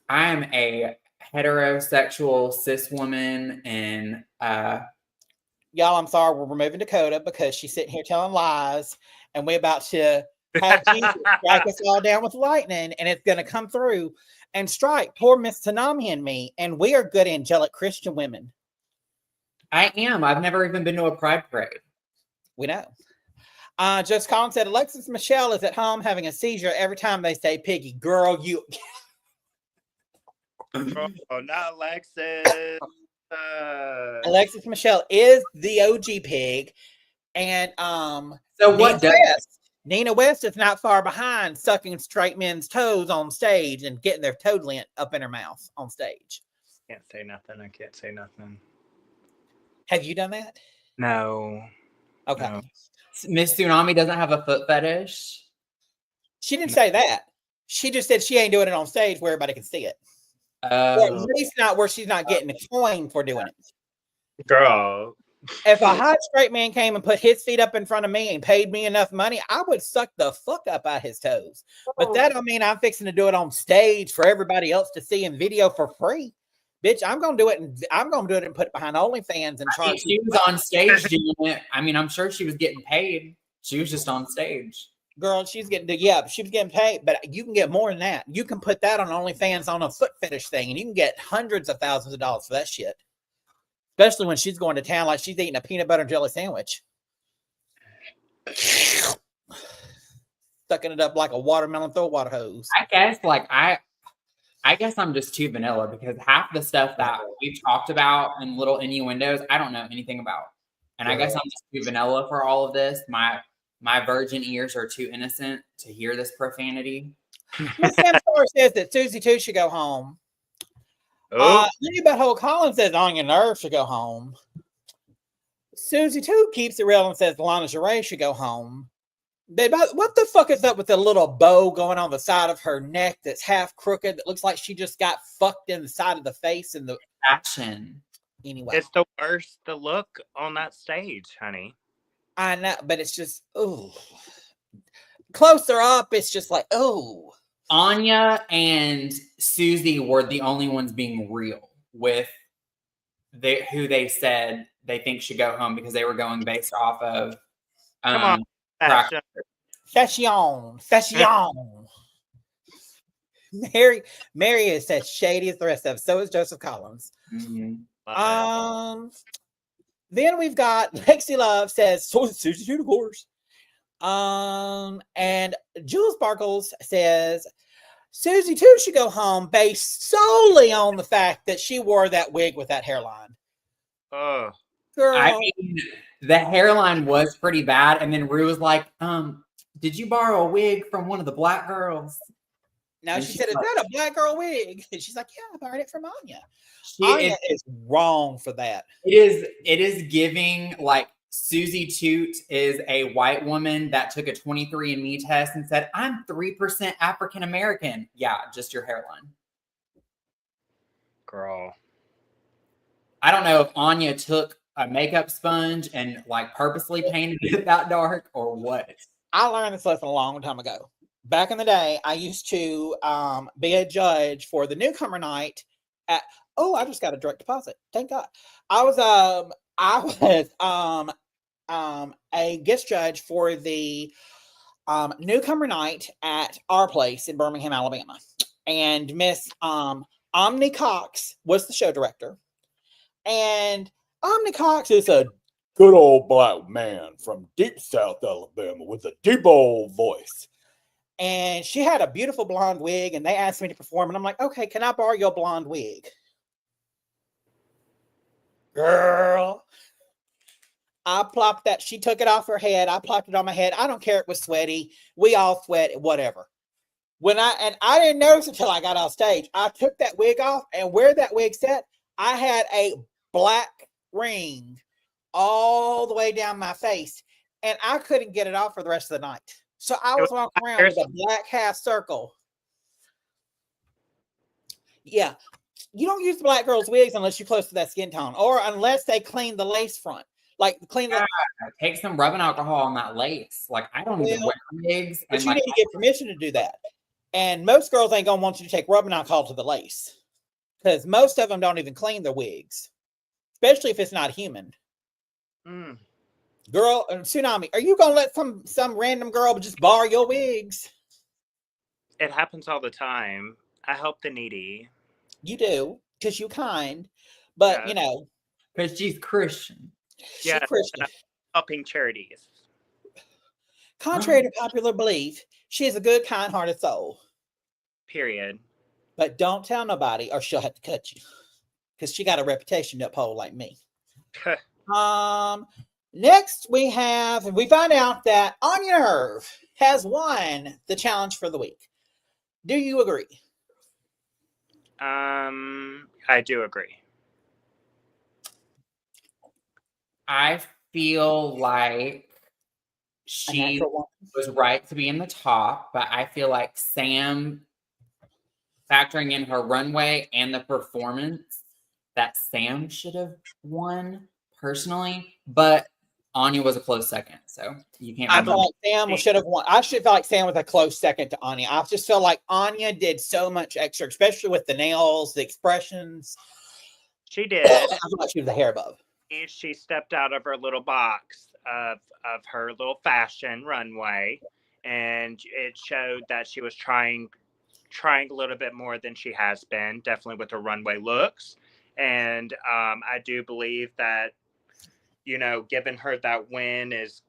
I'm a heterosexual cis woman and y'all, I'm sorry, we're removing Dakota because she's sitting here telling lies and we're about to have Jesus strike us all down with lightning and it's going to come through and strike poor Miss Tsunami and me, and we are good angelic Christian women. I am. I've never even been to a pride parade. We know. Just Colin said Alexis Michelle is at home having a seizure every time they say piggy. Girl, you Oh, not Alexis. Alexis Michelle is the OG pig, and so what Nina West is not far behind, sucking straight men's toes on stage and getting their toad lint up in her mouth on stage. Can't say nothing. I can't say nothing. Have you done that? No. Okay. No. Miss Tsunami doesn't have a foot fetish. She didn't say that. She just said she ain't doing it on stage where everybody can see it. Or at least not where she's not getting a coin for doing it. Girl. If a hot straight man came and put his feet up in front of me and paid me enough money, I would suck the fuck up out his toes. But that don't mean I'm fixing to do it on stage for everybody else to see in video for free. Bitch, I'm gonna do it, and I'm gonna do it and put it behind OnlyFans and charge. She was on stage doing it. I mean, I'm sure she was getting paid. She was just on stage. Girl, she was getting paid, but you can get more than that. You can put that on OnlyFans on a foot fetish thing, and you can get hundreds of thousands of dollars for that shit. Especially when she's going to town like she's eating a peanut butter and jelly sandwich. Sucking it up like a watermelon through a water hose. I guess, I guess I'm just too vanilla because half the stuff that we've talked about and little innuendos, I don't know anything about. And I guess I'm just too vanilla for all of this. My virgin ears are too innocent to hear this profanity. Sam Star says that Susie too should go home. Lady Butthole Collins says Anya Nerve should go home. Susie too keeps it real and says Lana Geray should go home. What the fuck is up with the little bow going on the side of her neck that's half crooked that looks like she just got fucked in the side of the face and the action? Anyway, it's the worst. The look on that stage, honey. I know, but it's just closer up. It's just like Anya and Susie were the only ones being real with who they said they think should go home because they were going based off of. Come on. Fashion. Mary is as shady as the rest of us. So is Joseph Collins. Mm-hmm. Then we've got Lexi Love says Susie too, of course. And Jules Sparkles says Susie too should go home based solely on the fact that she wore that wig with that hairline. Oh, girl. I mean, the hairline was pretty bad. And then Rue was like, did you borrow a wig from one of the black girls? Now she said, is that a black girl wig? And she's like, yeah, I borrowed it from Anya. Anya is wrong for that. It is giving like Susie Toot is a white woman that took a 23andMe test and said, I'm 3% African American. Yeah, just your hairline. Girl. I don't know if Anya took a makeup sponge and like purposely painted it that dark or what. I learned this lesson a long time ago. Back in the day, I used to be a judge for the newcomer night at, I just got a direct deposit. Thank God. I was a guest judge for the newcomer night at our place in Birmingham, Alabama. And Miss Omni Cox was the show director. And Omni Cox is a good old black man from deep South Alabama with a deep old voice. And she had a beautiful blonde wig, and they asked me to perform. And I'm like, okay, can I borrow your blonde wig? Girl. I plopped that. She took it off her head. I plopped it on my head. I don't care. It was sweaty. We all sweat, whatever. I didn't notice until I got off stage. I took that wig off, and where that wig sat, I had a black ring all the way down my face, and I couldn't get it off for the rest of the night. So I was walking around with a black half circle. Yeah. You don't use the black girls' wigs unless you're close to that skin tone, or unless they clean the lace front. Like take some rubbing alcohol on that lace. Like I don't even wear wigs. But you need to get permission to do that. And most girls ain't gonna want you to take rubbing alcohol to the lace. Because most of them don't even clean their wigs. Especially if it's not human. Girl, Tsunami, are you gonna let some random girl just borrow your wigs? It happens all the time. I help the needy. You do, because you're kind. But you know. Because she's Christian. Yeah, Christian. Helping charities. Contrary to popular belief, she is a good, kind-hearted soul. Period. But don't tell nobody or she'll have to cut you. Because she got a reputation to uphold like me. Next we find out that Anya Nerve has won the challenge for the week. Do you agree? I do agree. I feel like she was right to be in the top, but I feel like Sam, factoring in her runway and the performance, that Sam should have won personally, but Anya was a close second, so you can't. I feel like Sam should have won. I should feel like Sam was a close second to Anya. I just feel like Anya did so much extra, especially with the nails, the expressions. She did. I thought she was a hair above. She stepped out of her little box of her little fashion runway, and it showed that she was trying a little bit more than she has been, definitely with her runway looks. And I do believe that, you know, giving her that win is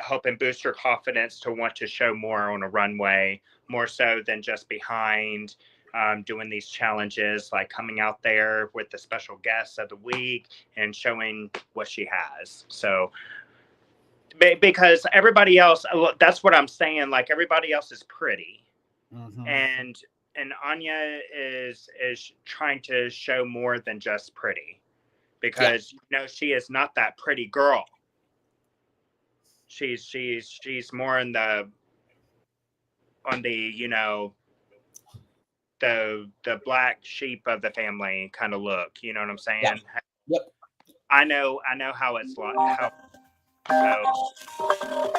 helping boost her confidence to want to show more on a runway, more so than just behind, doing these challenges, like coming out there with the special guests of the week and showing what she has. So because everybody else, that's what I'm saying, like everybody else is pretty. Mm-hmm. And Anya is trying to show more than just pretty, because you know, she is not that pretty girl. She's more on the you know, the black sheep of the family kind of look. You know what I'm saying? Yeah. Yep. I know how it's like. So,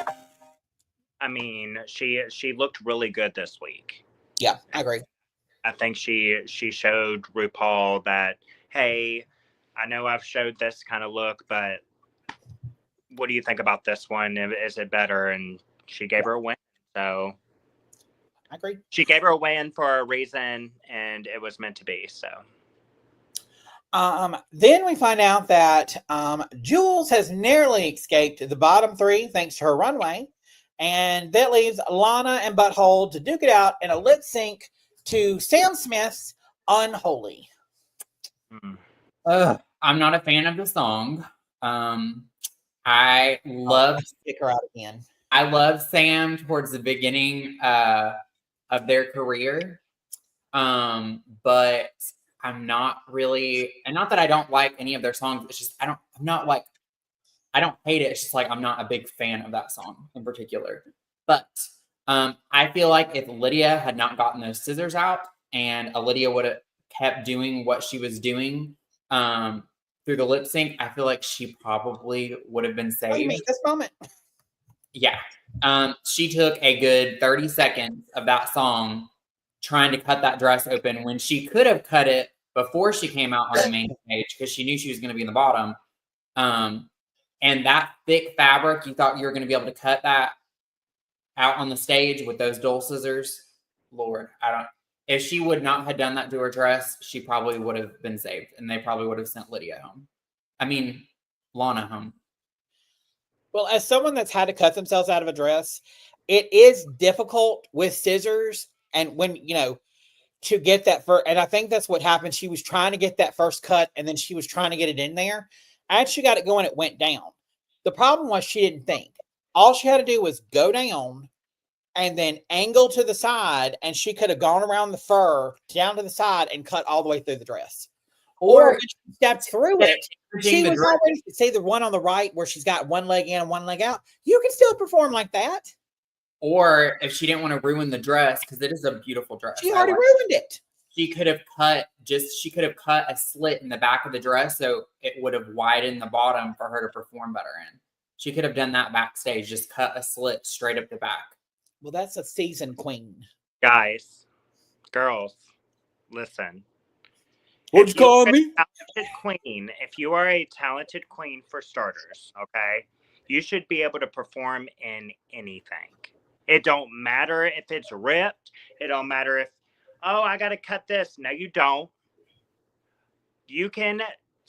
I mean, she looked really good this week. Yeah, I agree. I think she showed RuPaul that, hey, I know I've showed this kind of look, but what do you think about this one? Is it better? And she gave her a win. So I agree. She gave her a win for a reason, and it was meant to be. So then we find out that Jules has narrowly escaped the bottom three thanks to her runway. And that leaves Lana and Butthole to duke it out in a lip sync to Sam Smith's Unholy. I'm not a fan of the song. I love kick her out again. I love Sam towards the beginning of their career. But I'm not really, and not that I don't like any of their songs, it's just I don't hate it. It's just like I'm not a big fan of that song in particular. But I feel like if Lydia had not gotten those scissors out and Lydia would have kept doing what she was doing through the lip sync, I feel like she probably would have been saved. What do you mean this moment? Yeah. She took a good 30 seconds of that song trying to cut that dress open when she could have cut it before she came out on the main stage because she knew she was going to be in the bottom. And that thick fabric, you thought you were going to be able to cut that out on the stage with those dull scissors. Lord, if she would not have done that to her dress, she probably would have been saved. And they probably would have sent Lydia home. I mean, Lana home. Well, as someone that's had to cut themselves out of a dress, it is difficult with scissors. And when, you know, to get that first, and I think that's what happened. She was trying to get that first cut and then she was trying to get it in there. As she got it going, it went down. The problem was she didn't think. All she had to do was go down and then angle to the side, and she could have gone around the fur down to the side and cut all the way through the dress. Or when she stepped through it, she was already, say the one on the right where she's got one leg in and one leg out. You can still perform like that. Or if she didn't want to ruin the dress, because it is a beautiful dress. She already ruined it. She could have cut a slit in the back of the dress so it would have widened the bottom for her to perform better in. She could have done that backstage, just cut a slit straight up the back. Well, that's a seasoned queen. Guys, girls, listen. What'd you call me? If you are a talented queen for starters, okay, you should be able to perform in anything. It don't matter if it's ripped. It don't matter if, oh, I got to cut this. No, you don't. You can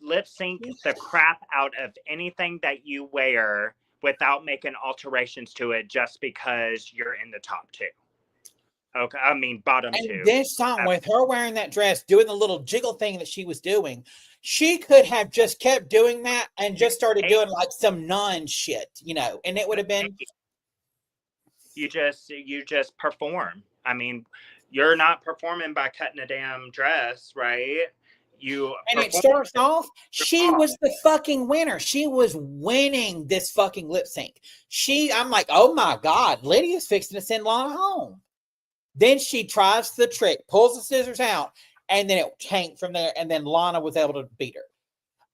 lip sync the crap out of anything that you wear without making alterations to it just because you're in the top two. Okay, I mean bottom two. And this song, with her wearing that dress, doing the little jiggle thing that she was doing, she could have just kept doing that and just started doing like some nun shit, you know, and it would have been. You just perform. I mean, you're not performing by cutting a damn dress, right? And it starts off, she was the fucking winner. She was winning this fucking lip sync. I'm like, oh my God, Lydia's fixing to send Lana home. Then she tries the trick, pulls the scissors out, and then it tanked from there. And then Lana was able to beat her.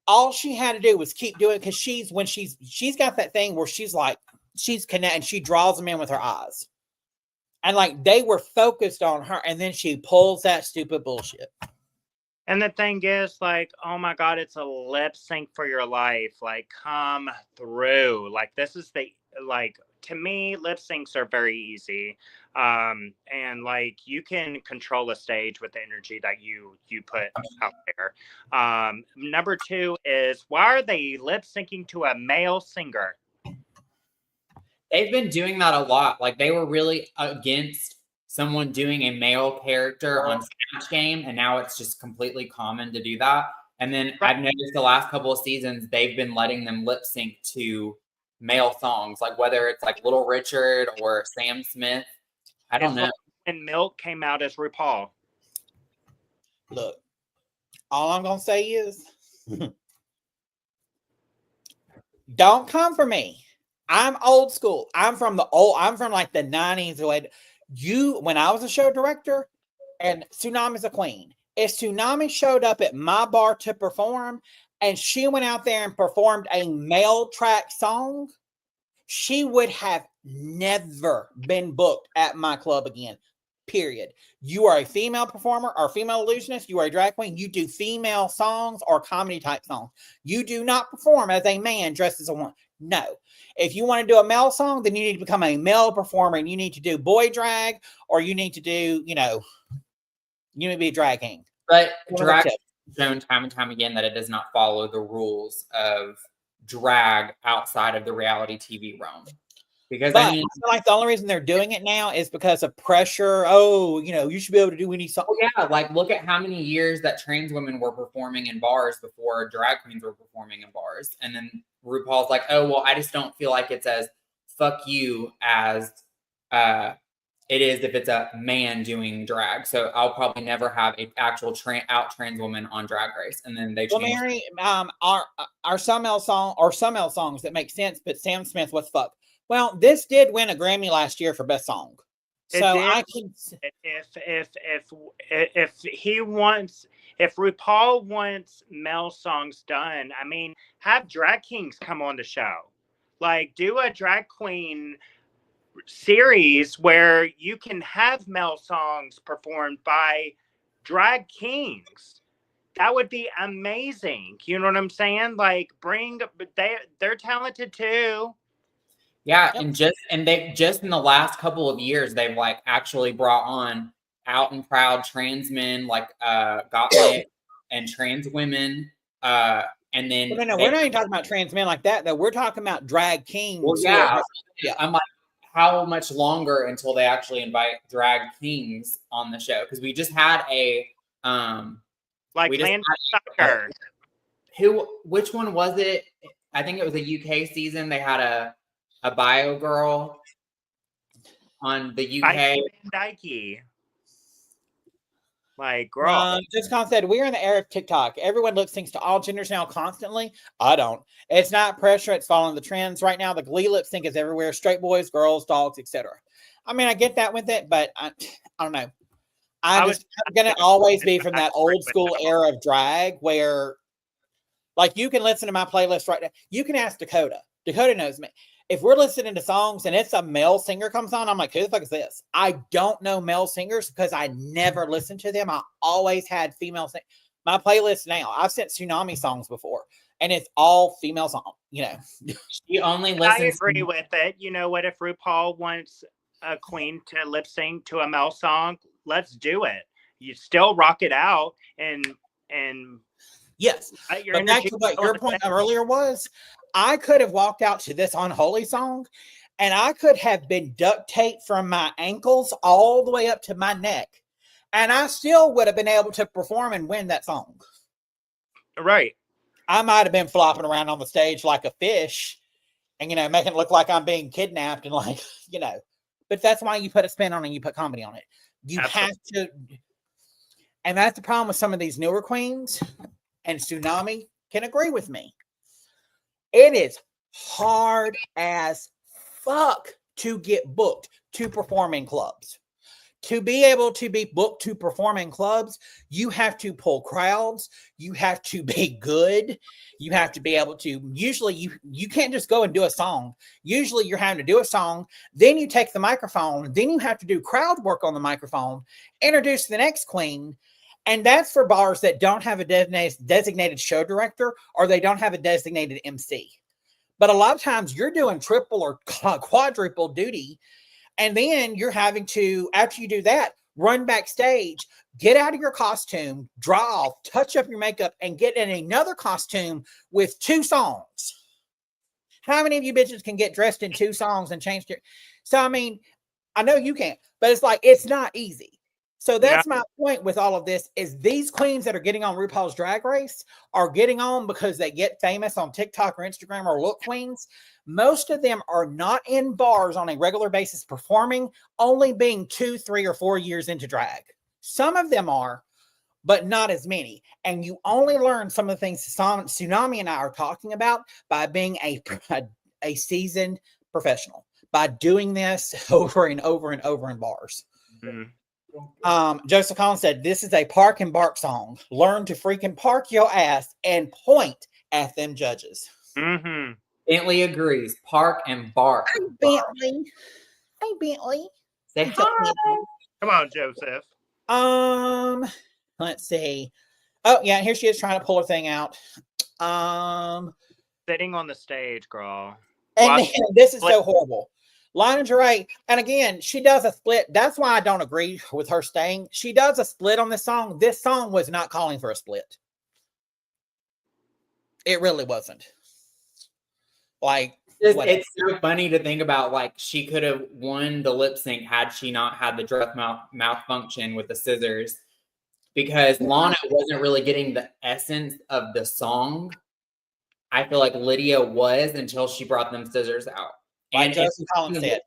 All she had to do was keep doing it because she's got that thing where she's like, she's connected and she draws them in with her eyes. And like they were focused on her, and then she pulls that stupid bullshit. And the thing is, like, oh my God, it's a lip sync for your life. Like, come through. Like, this is like, to me, lip syncs are very easy. And like, you can control a stage with the energy that you put out there. Number 2 is, why are they lip syncing to a male singer? They've been doing that a lot. Like, they were really against someone doing a male character on Snatch Game, and now it's just completely common to do that. And then I've noticed the last couple of seasons, they've been letting them lip sync to male songs, like whether it's like Little Richard or Sam Smith. I don't know. And Milk came out as RuPaul. Look, all I'm gonna say is, don't come for me. I'm old school. I'm from like the 90s. When I was a show director, and Tsunami's a queen. If Tsunami showed up at my bar to perform, and she went out there and performed a male track song, she would have never been booked at my club again. Period. You are a female performer or female illusionist. You are a drag queen. You do female songs or comedy type songs. You do not perform as a man dressed as a woman. No. If you want to do a male song, then you need to become a male performer, and you need to do boy drag, or you need to do, you need to be a drag king. But drag has shown time and time again that it does not follow the rules of drag outside of the reality TV realm. Because I feel like the only reason they're doing it now is because of pressure. Oh, you should be able to do any song. Yeah, like look at how many years that trans women were performing in bars before drag queens were performing in bars. And then RuPaul's like, oh, well, I just don't feel like it's as fuck you as it is if it's a man doing drag. So I'll probably never have an actual trans woman on Drag Race. And then they changed. Well, Mary, are some L songs that make sense, but Sam Smith, what the fuck? Well, this did win a Grammy last year for Best Song. So I can, if RuPaul wants male songs done, I mean, have drag kings come on the show. Like, do a drag queen series where you can have male songs performed by drag kings. That would be amazing. You know what I'm saying? Like, they're talented too. Yeah, yep. and they just in the last couple of years, they've like actually brought on out and proud trans men like Gottlieb and trans women. And then we're not even talking about trans men like that, though. We're talking about drag kings. Well, yeah. I'm like, how much longer until they actually invite drag kings on the show? Because we just had a which one was it? I think it was a UK season. They had a bio girl on the UK. Ducky. Like, girl. Just Con said, we're in the era of TikTok. Everyone lip syncs to all genders now constantly. I don't. It's not pressure. It's following the trends. Right now, the Glee lip sync is everywhere. Straight boys, girls, dogs, etc. I mean, I get that with it, but I don't know. I'm going to always be from that old school era of drag where, like, you can listen to my playlist right now. You can ask Dakota. Dakota knows me. If we're listening to songs and it's a male singer comes on, I'm like, who the fuck is this? I don't know male singers because I never listened to them. I always had female singers. My playlist now, I've sent Tsunami songs before, and it's all female songs, She only listens. I agree with it. You know what? If RuPaul wants a queen to lip sync to a male song, let's do it. You still rock it out and yes. But back to what your point earlier was, I could have walked out to this Unholy song, and I could have been duct taped from my ankles all the way up to my neck, and I still would have been able to perform and win that song. Right. I might have been flopping around on the stage like a fish and, making it look like I'm being kidnapped and like, but that's why you put a spin on it and you put comedy on it. You Absolutely. Have to. And that's the problem with some of these newer queens, and Tsunami can agree with me. It is hard as fuck to get booked to perform in clubs. To be able to be booked to perform in clubs, you have to pull crowds. You have to be good. You have to be able to, usually you can't just go and do a song. Usually you're having to do a song, then you take the microphone, then you have to do crowd work on the microphone, introduce the next queen, And that's for bars that don't have a designated show director or they don't have a designated MC. But a lot of times you're doing triple or quadruple duty. And then you're having to, after you do that, run backstage, get out of your costume, draw off, touch up your makeup, and get in another costume with 2 songs. How many of you bitches can get dressed in 2 songs and change their... So, I mean, I know you can't, but it's like, it's not easy. So that's my point with all of this is these queens that are getting on RuPaul's Drag Race are getting on because they get famous on TikTok or Instagram or look queens. Most of them are not in bars on a regular basis performing, only being 2, 3, or 4 years into drag. Some of them are, but not as many. And you only learn some of the things Tsunami and I are talking about by being a seasoned professional, by doing this over and over and over in bars. Mm-hmm. Joseph Collins said, this is a park and bark song. Learn to freaking park your ass and point at them judges. Mm-hmm. Bentley agrees. Park and bark. Hey, Bentley. Hey, Bentley. Say hi. Come on, Joseph. Let's see. Oh, yeah, here she is trying to pull her thing out. Sitting on the stage, girl. And then, this is so horrible. Lana Ray, and again, she does a split. That's why I don't agree with her staying. She does a split on this song. This song was not calling for a split. It really wasn't. Like, it's so funny to think about. Like, she could have won the lip sync had she not had the dress malfunction with the scissors, because Lana wasn't really getting the essence of the song. I feel like Lydia was until she brought them scissors out. Like Joseph Collins said,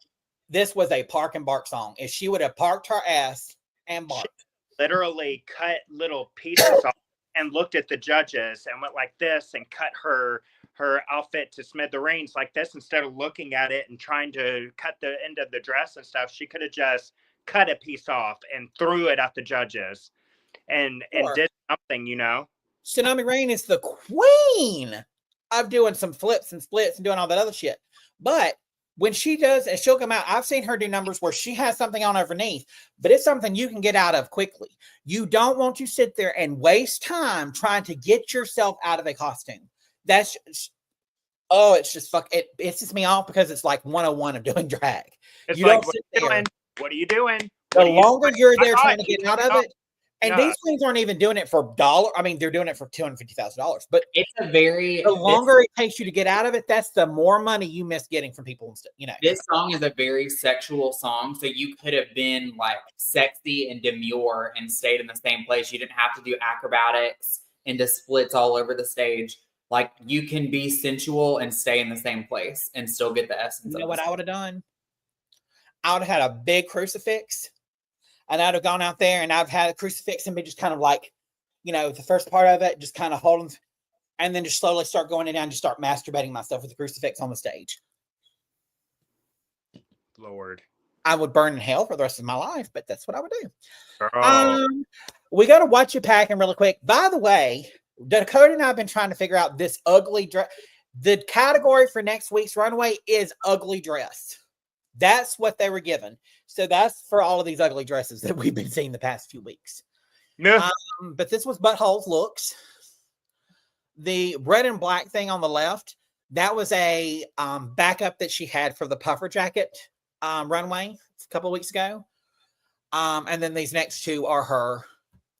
this was a park and bark song. If she would have parked her ass and barked. She literally cut little pieces off and looked at the judges and went like this and cut her outfit to smithereens like this instead of looking at it and trying to cut the end of the dress and stuff. She could have just cut a piece off and threw it at the judges and did something, you know. Tsunami Rayne is the queen of doing some flips and splits and doing all that other shit. But when she does, and she'll come out, I've seen her do numbers where she has something on underneath, but it's something you can get out of quickly. You don't want to sit there and waste time trying to get yourself out of a costume. That's, it's just it pisses me off because it's like 101 of doing drag. It's you like, don't sit there. What are you doing? The longer you're there trying to get out of it, and Yeah. these things aren't even doing it for $1. I mean, they're doing it for $250,000. But it's a very the longer it takes you to get out of it, that's the more money you miss getting from people. You know, this song is a very sexual song, so you could have been like sexy and demure and stayed in the same place. You didn't have to do acrobatics and do splits all over the stage. Like, you can be sensual and stay in the same place and still get the essence. You know what I would have done? I would have had a big crucifix. And I'd have gone out there and I've had a crucifix and be just kind of like, you know, the first part of it, just kind of holding, and then just slowly start going down, just start masturbating myself with the crucifix on the stage. Lord. I would burn in hell for the rest of my life, but that's what I would do. Girl. We got to watch you packing really quick. By the way, Dakota and I have been trying to figure out this ugly dress. The category for next week's runway is ugly dress. That's what they were given. So that's for all of these ugly dresses that we've been seeing the past few weeks. Yeah. But this was Butthole's looks. The red and black thing on the left, that was a backup that she had for the puffer jacket runway a couple of weeks ago. And then these next two are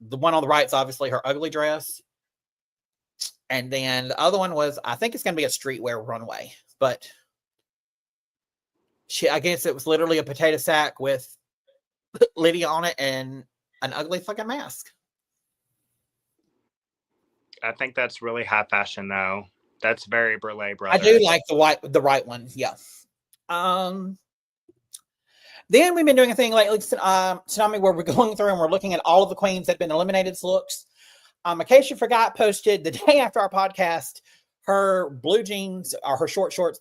the one on the right is obviously her ugly dress. And then the other one was, I think it's going to be a streetwear runway, but I guess it was literally a potato sack with Lydia on it and an ugly fucking mask. I think that's really high fashion, though. That's very Burley Brothers. I do like the right one. Yeah. Then we've been doing a thing lately, Tsunami, where we're going through and we're looking at all of the queens that have been eliminated looks. In case you forgot, posted the day after our podcast, her blue jeans or her short shorts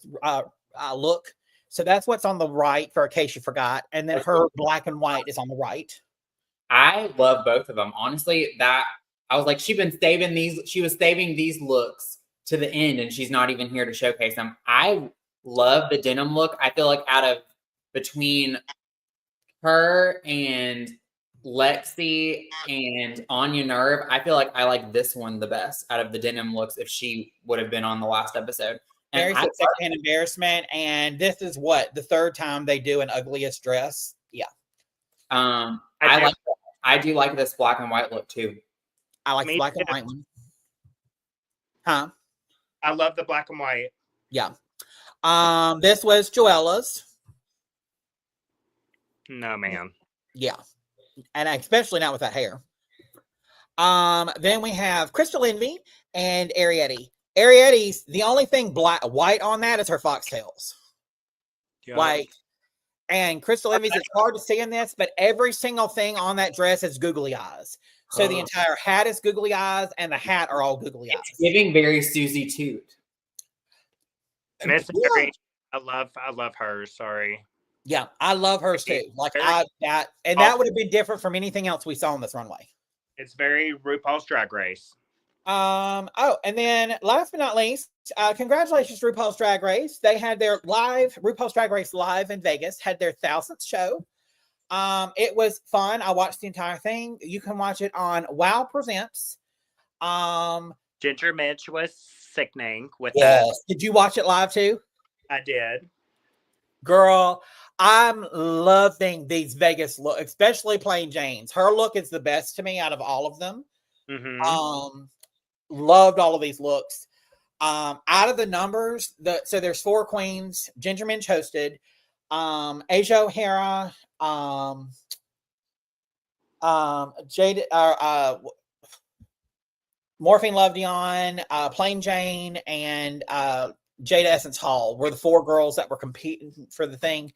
look. So that's what's on the right for in case you forgot. And then her black and white is on the right. I love both of them. Honestly, I was like, she was saving these looks to the end and she's not even here to showcase them. I love the denim look. I feel like between her and Lexi and Anya Nerve. I feel like I like this one the best out of the denim looks if she would have been on the last episode. And Very second embarrassment. And this is what, the third time they do an ugliest dress. Yeah. I do like this black and white look too. I like the black and white one. Huh? I love the black and white. Yeah. This was Joella's. No, ma'am. Yeah. And especially not with that hair. Then we have Crystal Envy and Arietti. Arietti's, the only thing white on that is her foxtails. Yep. Like, and Crystal Envy's, it's hard to see in this, but every single thing on that dress is googly eyes. So the entire hat is googly eyes, and the hat are all googly eyes. It's giving very Susie Toot. Miss Mary, I love her. Sorry. Yeah, I love hers too. Like that would have been different from anything else we saw on this runway. It's very RuPaul's Drag Race. And then last but not least, congratulations to RuPaul's Drag Race. They had their RuPaul's Drag Race live in Vegas, had their 1,000th show. It was fun. I watched the entire thing. You can watch it on Wow Presents. Ginger Mitch was sickening with yes. that. Did you watch it live too? I did. Girl, I'm loving these Vegas look, especially Plain Jane's. Her look is the best to me out of all of them. Mm-hmm. Loved all of these looks. Out of the numbers, so there's 4 queens. Ginger Minch hosted. Asia O'Hara, Jade, Morphine Love Dion, Plain Jane, and Jada Essence Hall were the 4 girls that were competing for the thing.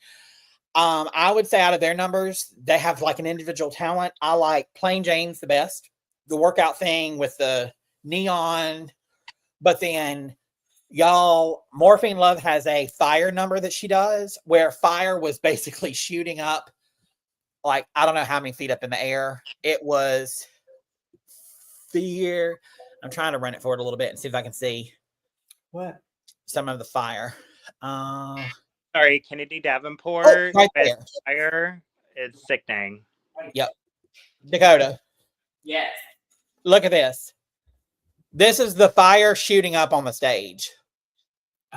I would say out of their numbers, they have like an individual talent. I like Plain Jane's the best. The workout thing with the neon, but then y'all, Morphine Love has a fire number that she does where fire was basically shooting up like I don't know how many feet up in the air. It was fear. I'm trying to run it forward a little bit and see if I can see what some of the fire. Sorry, Kennedy Davenport. Right there. Fire. It's sickening. Yep. Dakota. Yes. Look at this. This is the fire shooting up on the stage.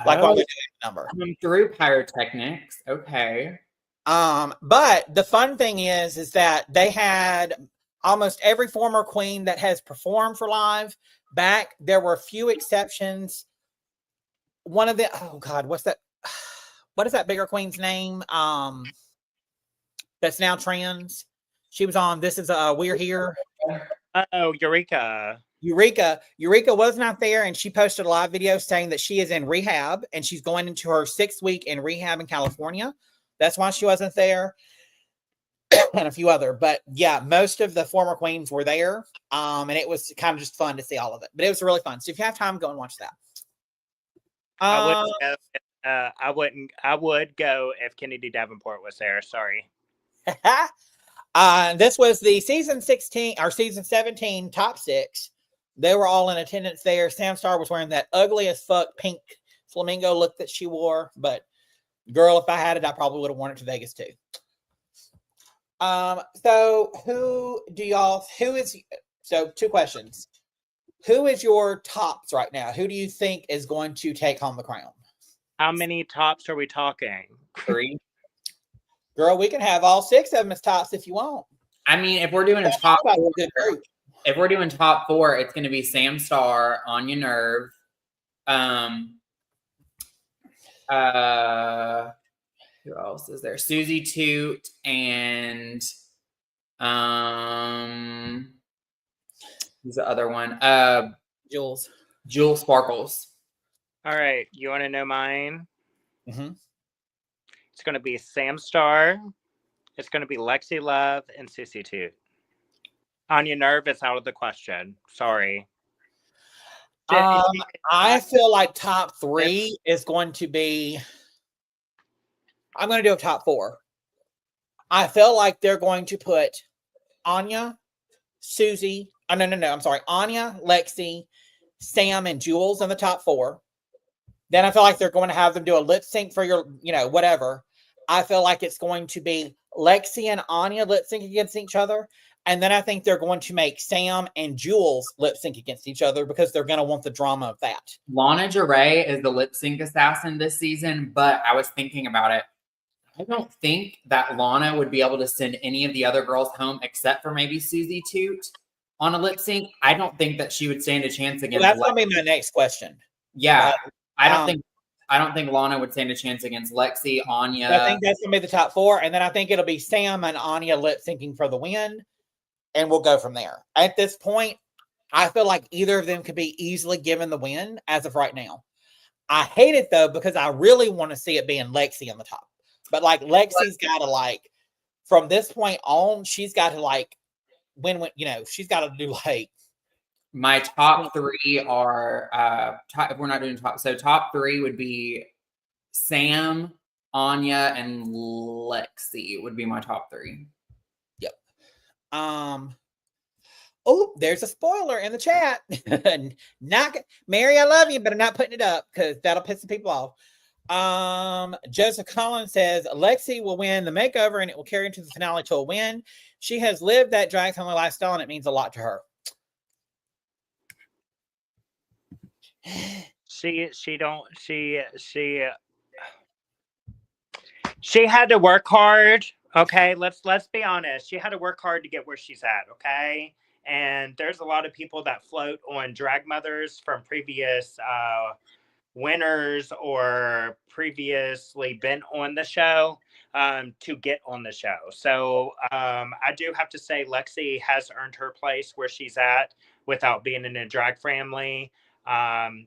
Like what we do in the number. Through pyrotechnics. Okay. But the fun thing is that they had almost every former queen that has performed for live back. There were a few exceptions. One of the what's that? What is that bigger queen's name? That's now trans. She was on This Is We're Here. Oh, Eureka was not there, and she posted a live video saying that she is in rehab and she's going into her 6th week in rehab in California. That's why she wasn't there. And a few other, but yeah, most of the former queens were there. And it was kind of just fun to see all of it, but it was really fun. So if you have time, go and watch that. I would go if Kennedy Davenport was there. Sorry. This was the season 16 or season 17 top 6. They were all in attendance there. Sam Starr was wearing that ugly as fuck pink flamingo look that she wore, but girl, if I had it, I probably would have worn it to Vegas too. So 2 questions. Who is your tops right now? Who do you think is going to take home the crown? How many tops are we talking? 3. Girl, we can have all 6 of them as tops if you want. I mean, if we're doing a top 4, if we're doing top 4, it's going to be Sam Starr, Anya Nerve, who else is there? Susie Toot and who's the other one? Jules Sparkles. All right, you want to know mine? Mm-hmm. It's going to be Sam Starr. It's going to be Lexi Love and Susie Toot. Anya Nerve is out of the question. Sorry. I feel like top 3 is going to be. I'm going to do a top 4. I feel like they're going to put Anya, Susie. Oh, no. I'm sorry. Anya, Lexi, Sam, and Jules in the top 4. Then I feel like they're going to have them do a lip sync for your, whatever. I feel like it's going to be Lexi and Anya lip sync against each other. And then I think they're going to make Sam and Jules lip sync against each other because they're going to want the drama of that. Lana Jaray is the lip sync assassin this season, but I was thinking about it. I don't think that Lana would be able to send any of the other girls home except for maybe Susie Toot on a lip sync. I don't think that she would stand a chance against. Well, that's going to be my next question. Yeah, I don't think Lana would stand a chance against Lexi, Anya. I think that's going to be the top 4, and then I think it'll be Sam and Anya lip syncing for the win. And we'll go from there. At this point, I feel like either of them could be easily given the win as of right now. I hate it though, because I really want to see it being Lexi on the top. But like Lexi's got to like, from this point on, she's got to like win, she's got to do like. My top 3 are, if we're not doing top, so top 3 would be Sam, Anya, and Lexi would be my top 3. Oh, there's a spoiler in the chat. Mary, I love you, but I'm not putting it up because that'll piss the people off. Joseph Collins says Lexi will win the makeover and it will carry into the finale to a win. She has lived that drag family lifestyle and it means a lot to her. She had to work hard. Okay, let's be honest. She had to work hard to get where she's at, okay? And there's a lot of people that float on drag mothers from previous winners or previously been on the show to get on the show. So I do have to say Lexi has earned her place where she's at without being in a drag family. And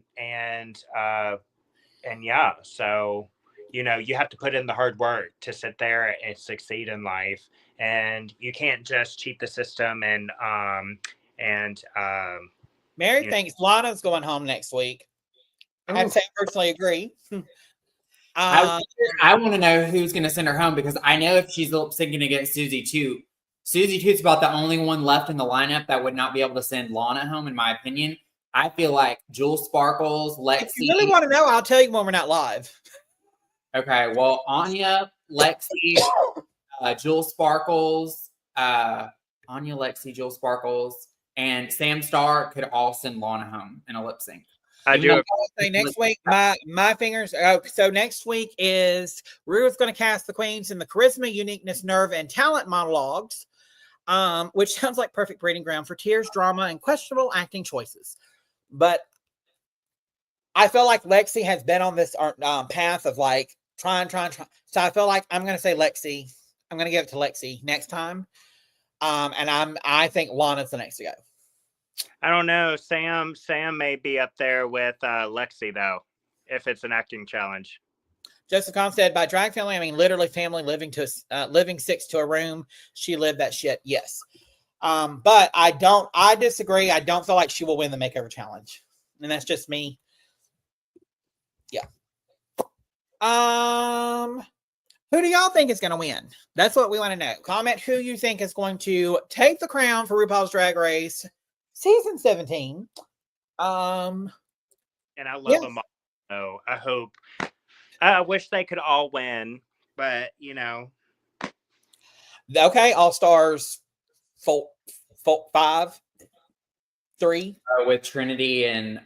yeah, so you have to put in the hard work to sit there and succeed in life, and you can't just cheat the system. Mary thinks Lana's going home next week. I'd say I personally agree. I want to know who's going to send her home because I know if she's lip syncing against Susie Toot's about the only one left in the lineup that would not be able to send Lana home, in my opinion. I feel like Jules Sparkles, Lexi. If you really want to know, I'll tell you when we're not live. Okay, well, Anya, Lexi, Jules Sparkles, Anya, Lexi, Jules Sparkles, and Sam Starr could all send Lana home in a lip sync. I do. Say next week, my fingers. So next week is Ru's going to cast the queens in the charisma, uniqueness, nerve, and talent monologues, which sounds like perfect breeding ground for tears, drama, and questionable acting choices. But I feel like Lexi has been on this path of like trying. So I feel like I'm going to say Lexi. I'm going to give it to Lexi next time. And I think Lana's the next to go. I don't know. Sam may be up there with Lexi though, if it's an acting challenge. Joseph Kahn said, by drag family, I mean literally family living 6 to a room. She lived that shit. Yes. But I disagree. I don't feel like she will win the makeover challenge. And that's just me. Yeah. Who do y'all think is going to win? That's what we want to know. Comment who you think is going to take the crown for RuPaul's Drag Race season 17. And I love them all. So I wish they could all win, but Okay, All Stars 5, 3 with Trinity and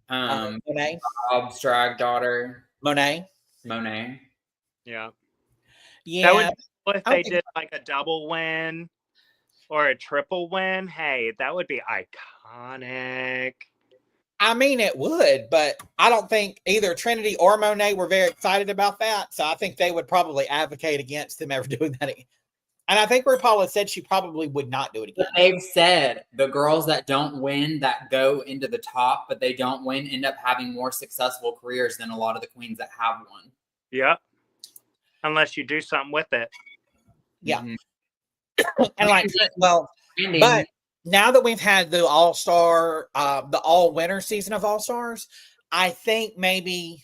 Monet. Bob's drag daughter Monet. Yeah. Yeah. That would be cool if they did like a double win or a triple win. Hey, that would be iconic. I mean, it would, but I don't think either Trinity or Monet were very excited about that. So I think they would probably advocate against them ever doing that again. And I think RuPaul has said she probably would not do it again. But they've said the girls that don't win, that go into the top, but they don't win, end up having more successful careers than a lot of the queens that have won. Yeah. Unless you do something with it. Yeah. Mm-hmm. And but now that we've had the All-Star, the all-winner season of All-Stars, I think maybe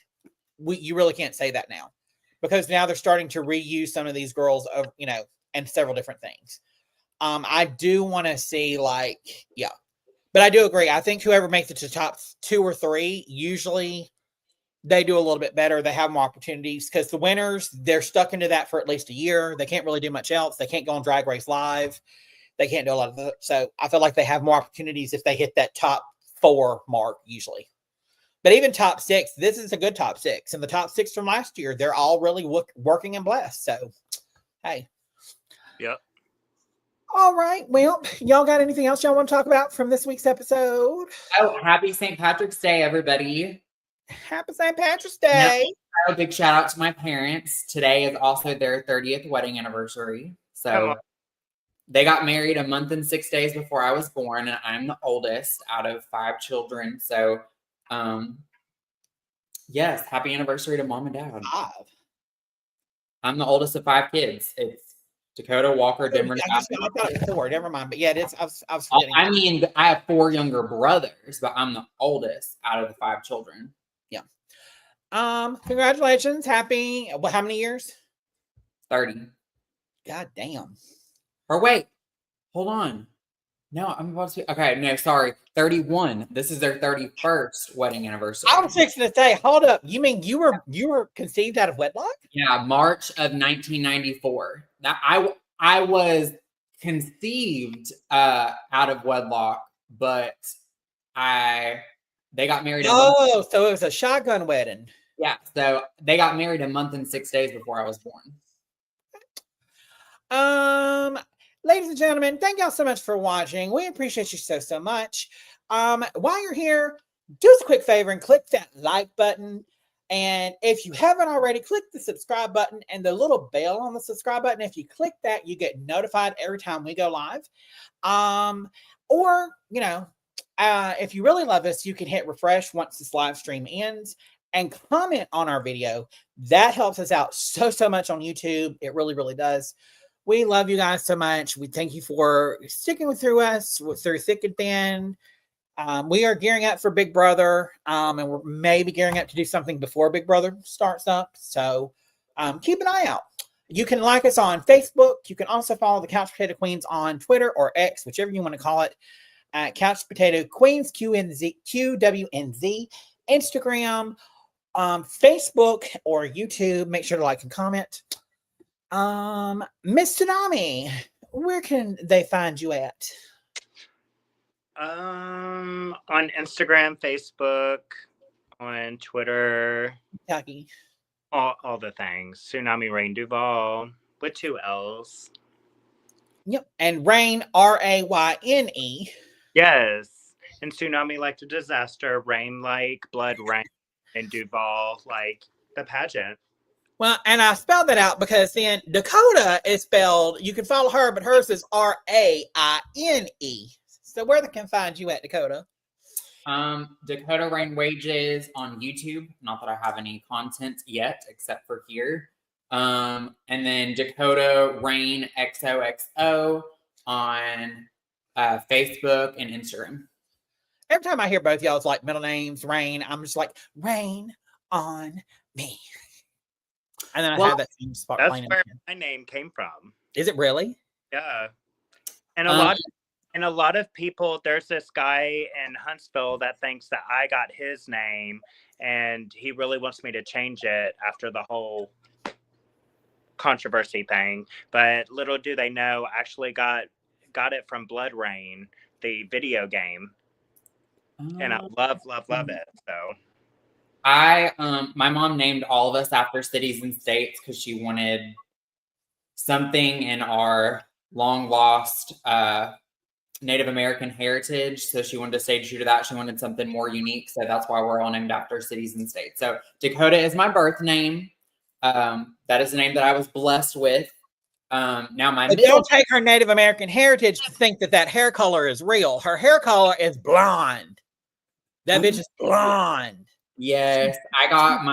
you really can't say that now. Because now they're starting to reuse some of these girls of, and several different things. I do want to see but I do agree. I think whoever makes it to top 2 or 3, usually they do a little bit better. They have more opportunities because the winners, they're stuck into that for at least a year. They can't really do much else. They can't go on Drag Race Live. They can't do a lot of that. So I feel like they have more opportunities if they hit that top 4 mark usually. But even top 6, this is a good top 6. And the top 6 from last year, they're all really working and blessed. So, hey. Yep. All right. Well, y'all got anything else y'all want to talk about from this week's episode? Oh, happy St. Patrick's Day, everybody. Happy St. Patrick's Day. A big shout out to my parents. Today is also their 30th wedding anniversary. So they got married a month and 6 days before I was born, and I'm the oldest out of 5 children. So, yes, happy anniversary to mom and dad. 5. I'm the oldest of 5 kids. It's Dakota, Walker, Denver. I thought it was 4. Never mind. But yeah, it is. I was forgetting. I mean, I have 4 younger brothers, but I'm the oldest out of the 5 children. Yeah. Congratulations. Happy. Well, how many years? 30. God damn. Or wait, hold on. No, I'm about to. Okay, no, sorry. 31. This is their 31st wedding anniversary. I was fixing to say, hold up. You mean you were conceived out of wedlock? Yeah, March of 1994. Now, I was conceived out of wedlock, but they got married. So it was a shotgun wedding. Yeah, so they got married a month and 6 days before I was born. Ladies and gentlemen, thank y'all so much for watching. We appreciate you so much. While you're here, do us a quick favor and click that like button. And if you haven't already, click the subscribe button and the little bell on the subscribe button. If you click that, you get notified every time we go live. Or, if you really love us, you can hit refresh once this live stream ends and comment on our video. That helps us out so much on YouTube. It really, really does. We love you guys so much. We thank you for sticking through us through thick and thin. We are gearing up for Big Brother, and we're maybe gearing up to do something before Big Brother starts up. So keep an eye out. You can like us on Facebook. You can also follow the Couch Potato Queens on Twitter or X, whichever you want to call it, at Couch Potato Queens, QWNZ, Instagram, Facebook, or YouTube. Make sure to like and comment. Miss Tsunami, where can they find you at? On Instagram, Facebook, on Twitter, Ducky. all the things. Tsunami Rayne Duvall with 2 L's. Yep, and Rayne, Rayne. Yes, and Tsunami like the disaster, Rain like blood rain, and Duvall like the pageant. Well, and I spelled that out because then Dakota is spelled, you can follow her, but hers is Raine. So where they can find you at, Dakota? Dakota Rayne Wages on YouTube. Not that I have any content yet, except for here. And then Dakota Rayne XOXO on Facebook and Instagram. Every time I hear both y'all's like middle names, Rain, I'm just like, Rain on me. And then I have that same spot. That's where my name came from. Is it really? Yeah. And a lot of people, there's this guy in Huntsville that thinks that I got his name, and he really wants me to change it after the whole controversy thing. But little do they know, I actually got it from Blood Rain, the video game. And I love it. So my mom named all of us after cities and states because she wanted something in our long lost Native American heritage. So she wanted to stay true to that. She wanted something more unique. So that's why we're all named after cities and states. So Dakota is my birth name. That is the name that I was blessed with. Now but don't take her Native American heritage to think that hair color is real. Her hair color is blonde. That bitch is blonde. Yes, I got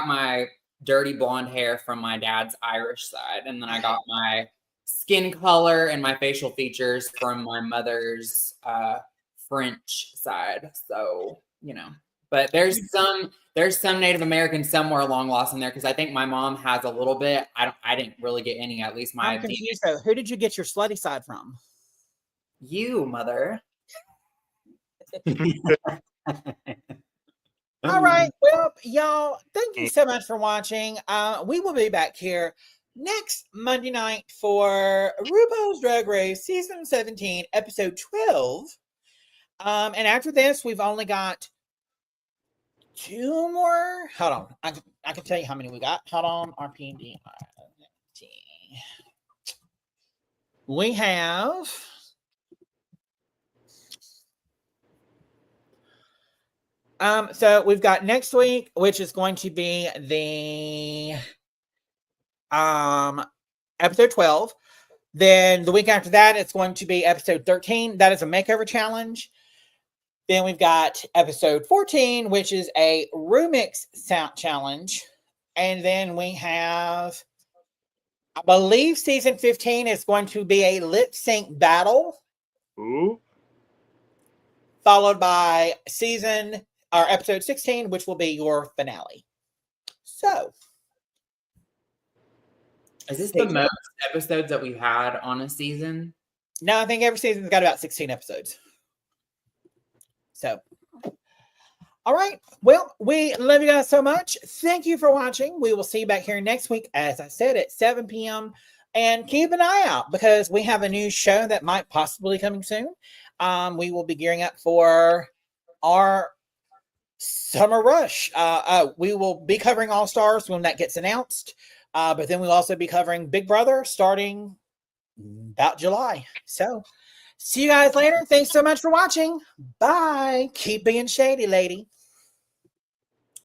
my dirty blonde hair from my dad's Irish side, and then I got my skin color and my facial features from my mother's French side. So, but there's some Native American somewhere long lost in there because I think my mom has a little bit. I didn't really get any. At least my. I'm confused though. Who did you get your slutty side from? You, mother. All right. Well, y'all, thank you so much for watching. We will be back here next Monday night for RuPaul's Drag Race Season 17, Episode 12. And after this, we've only got 2 more. Hold on. I can tell you how many we got. Hold on. RPD. We have... So we've got next week, which is going to be the episode 12. Then the week after that, it's going to be episode 13. That is a makeover challenge. Then we've got episode 14, which is a remix sound challenge. And then we have, I believe season 15 is going to be a lip sync battle. Ooh. Followed by episode 16, which will be your finale. So, is this the most episodes that we've had on a season? No, I think every season's got about 16 episodes. So, all right. Well, we love you guys so much. Thank you for watching. We will see you back here next week, as I said, at 7 p.m. And keep an eye out because we have a new show that might possibly be coming soon. We will be gearing up for our Summer Rush. We will be covering All Stars when that gets announced. But then we'll also be covering Big Brother starting about July. So, see you guys later. Thanks so much for watching. Bye. Keep being shady, lady.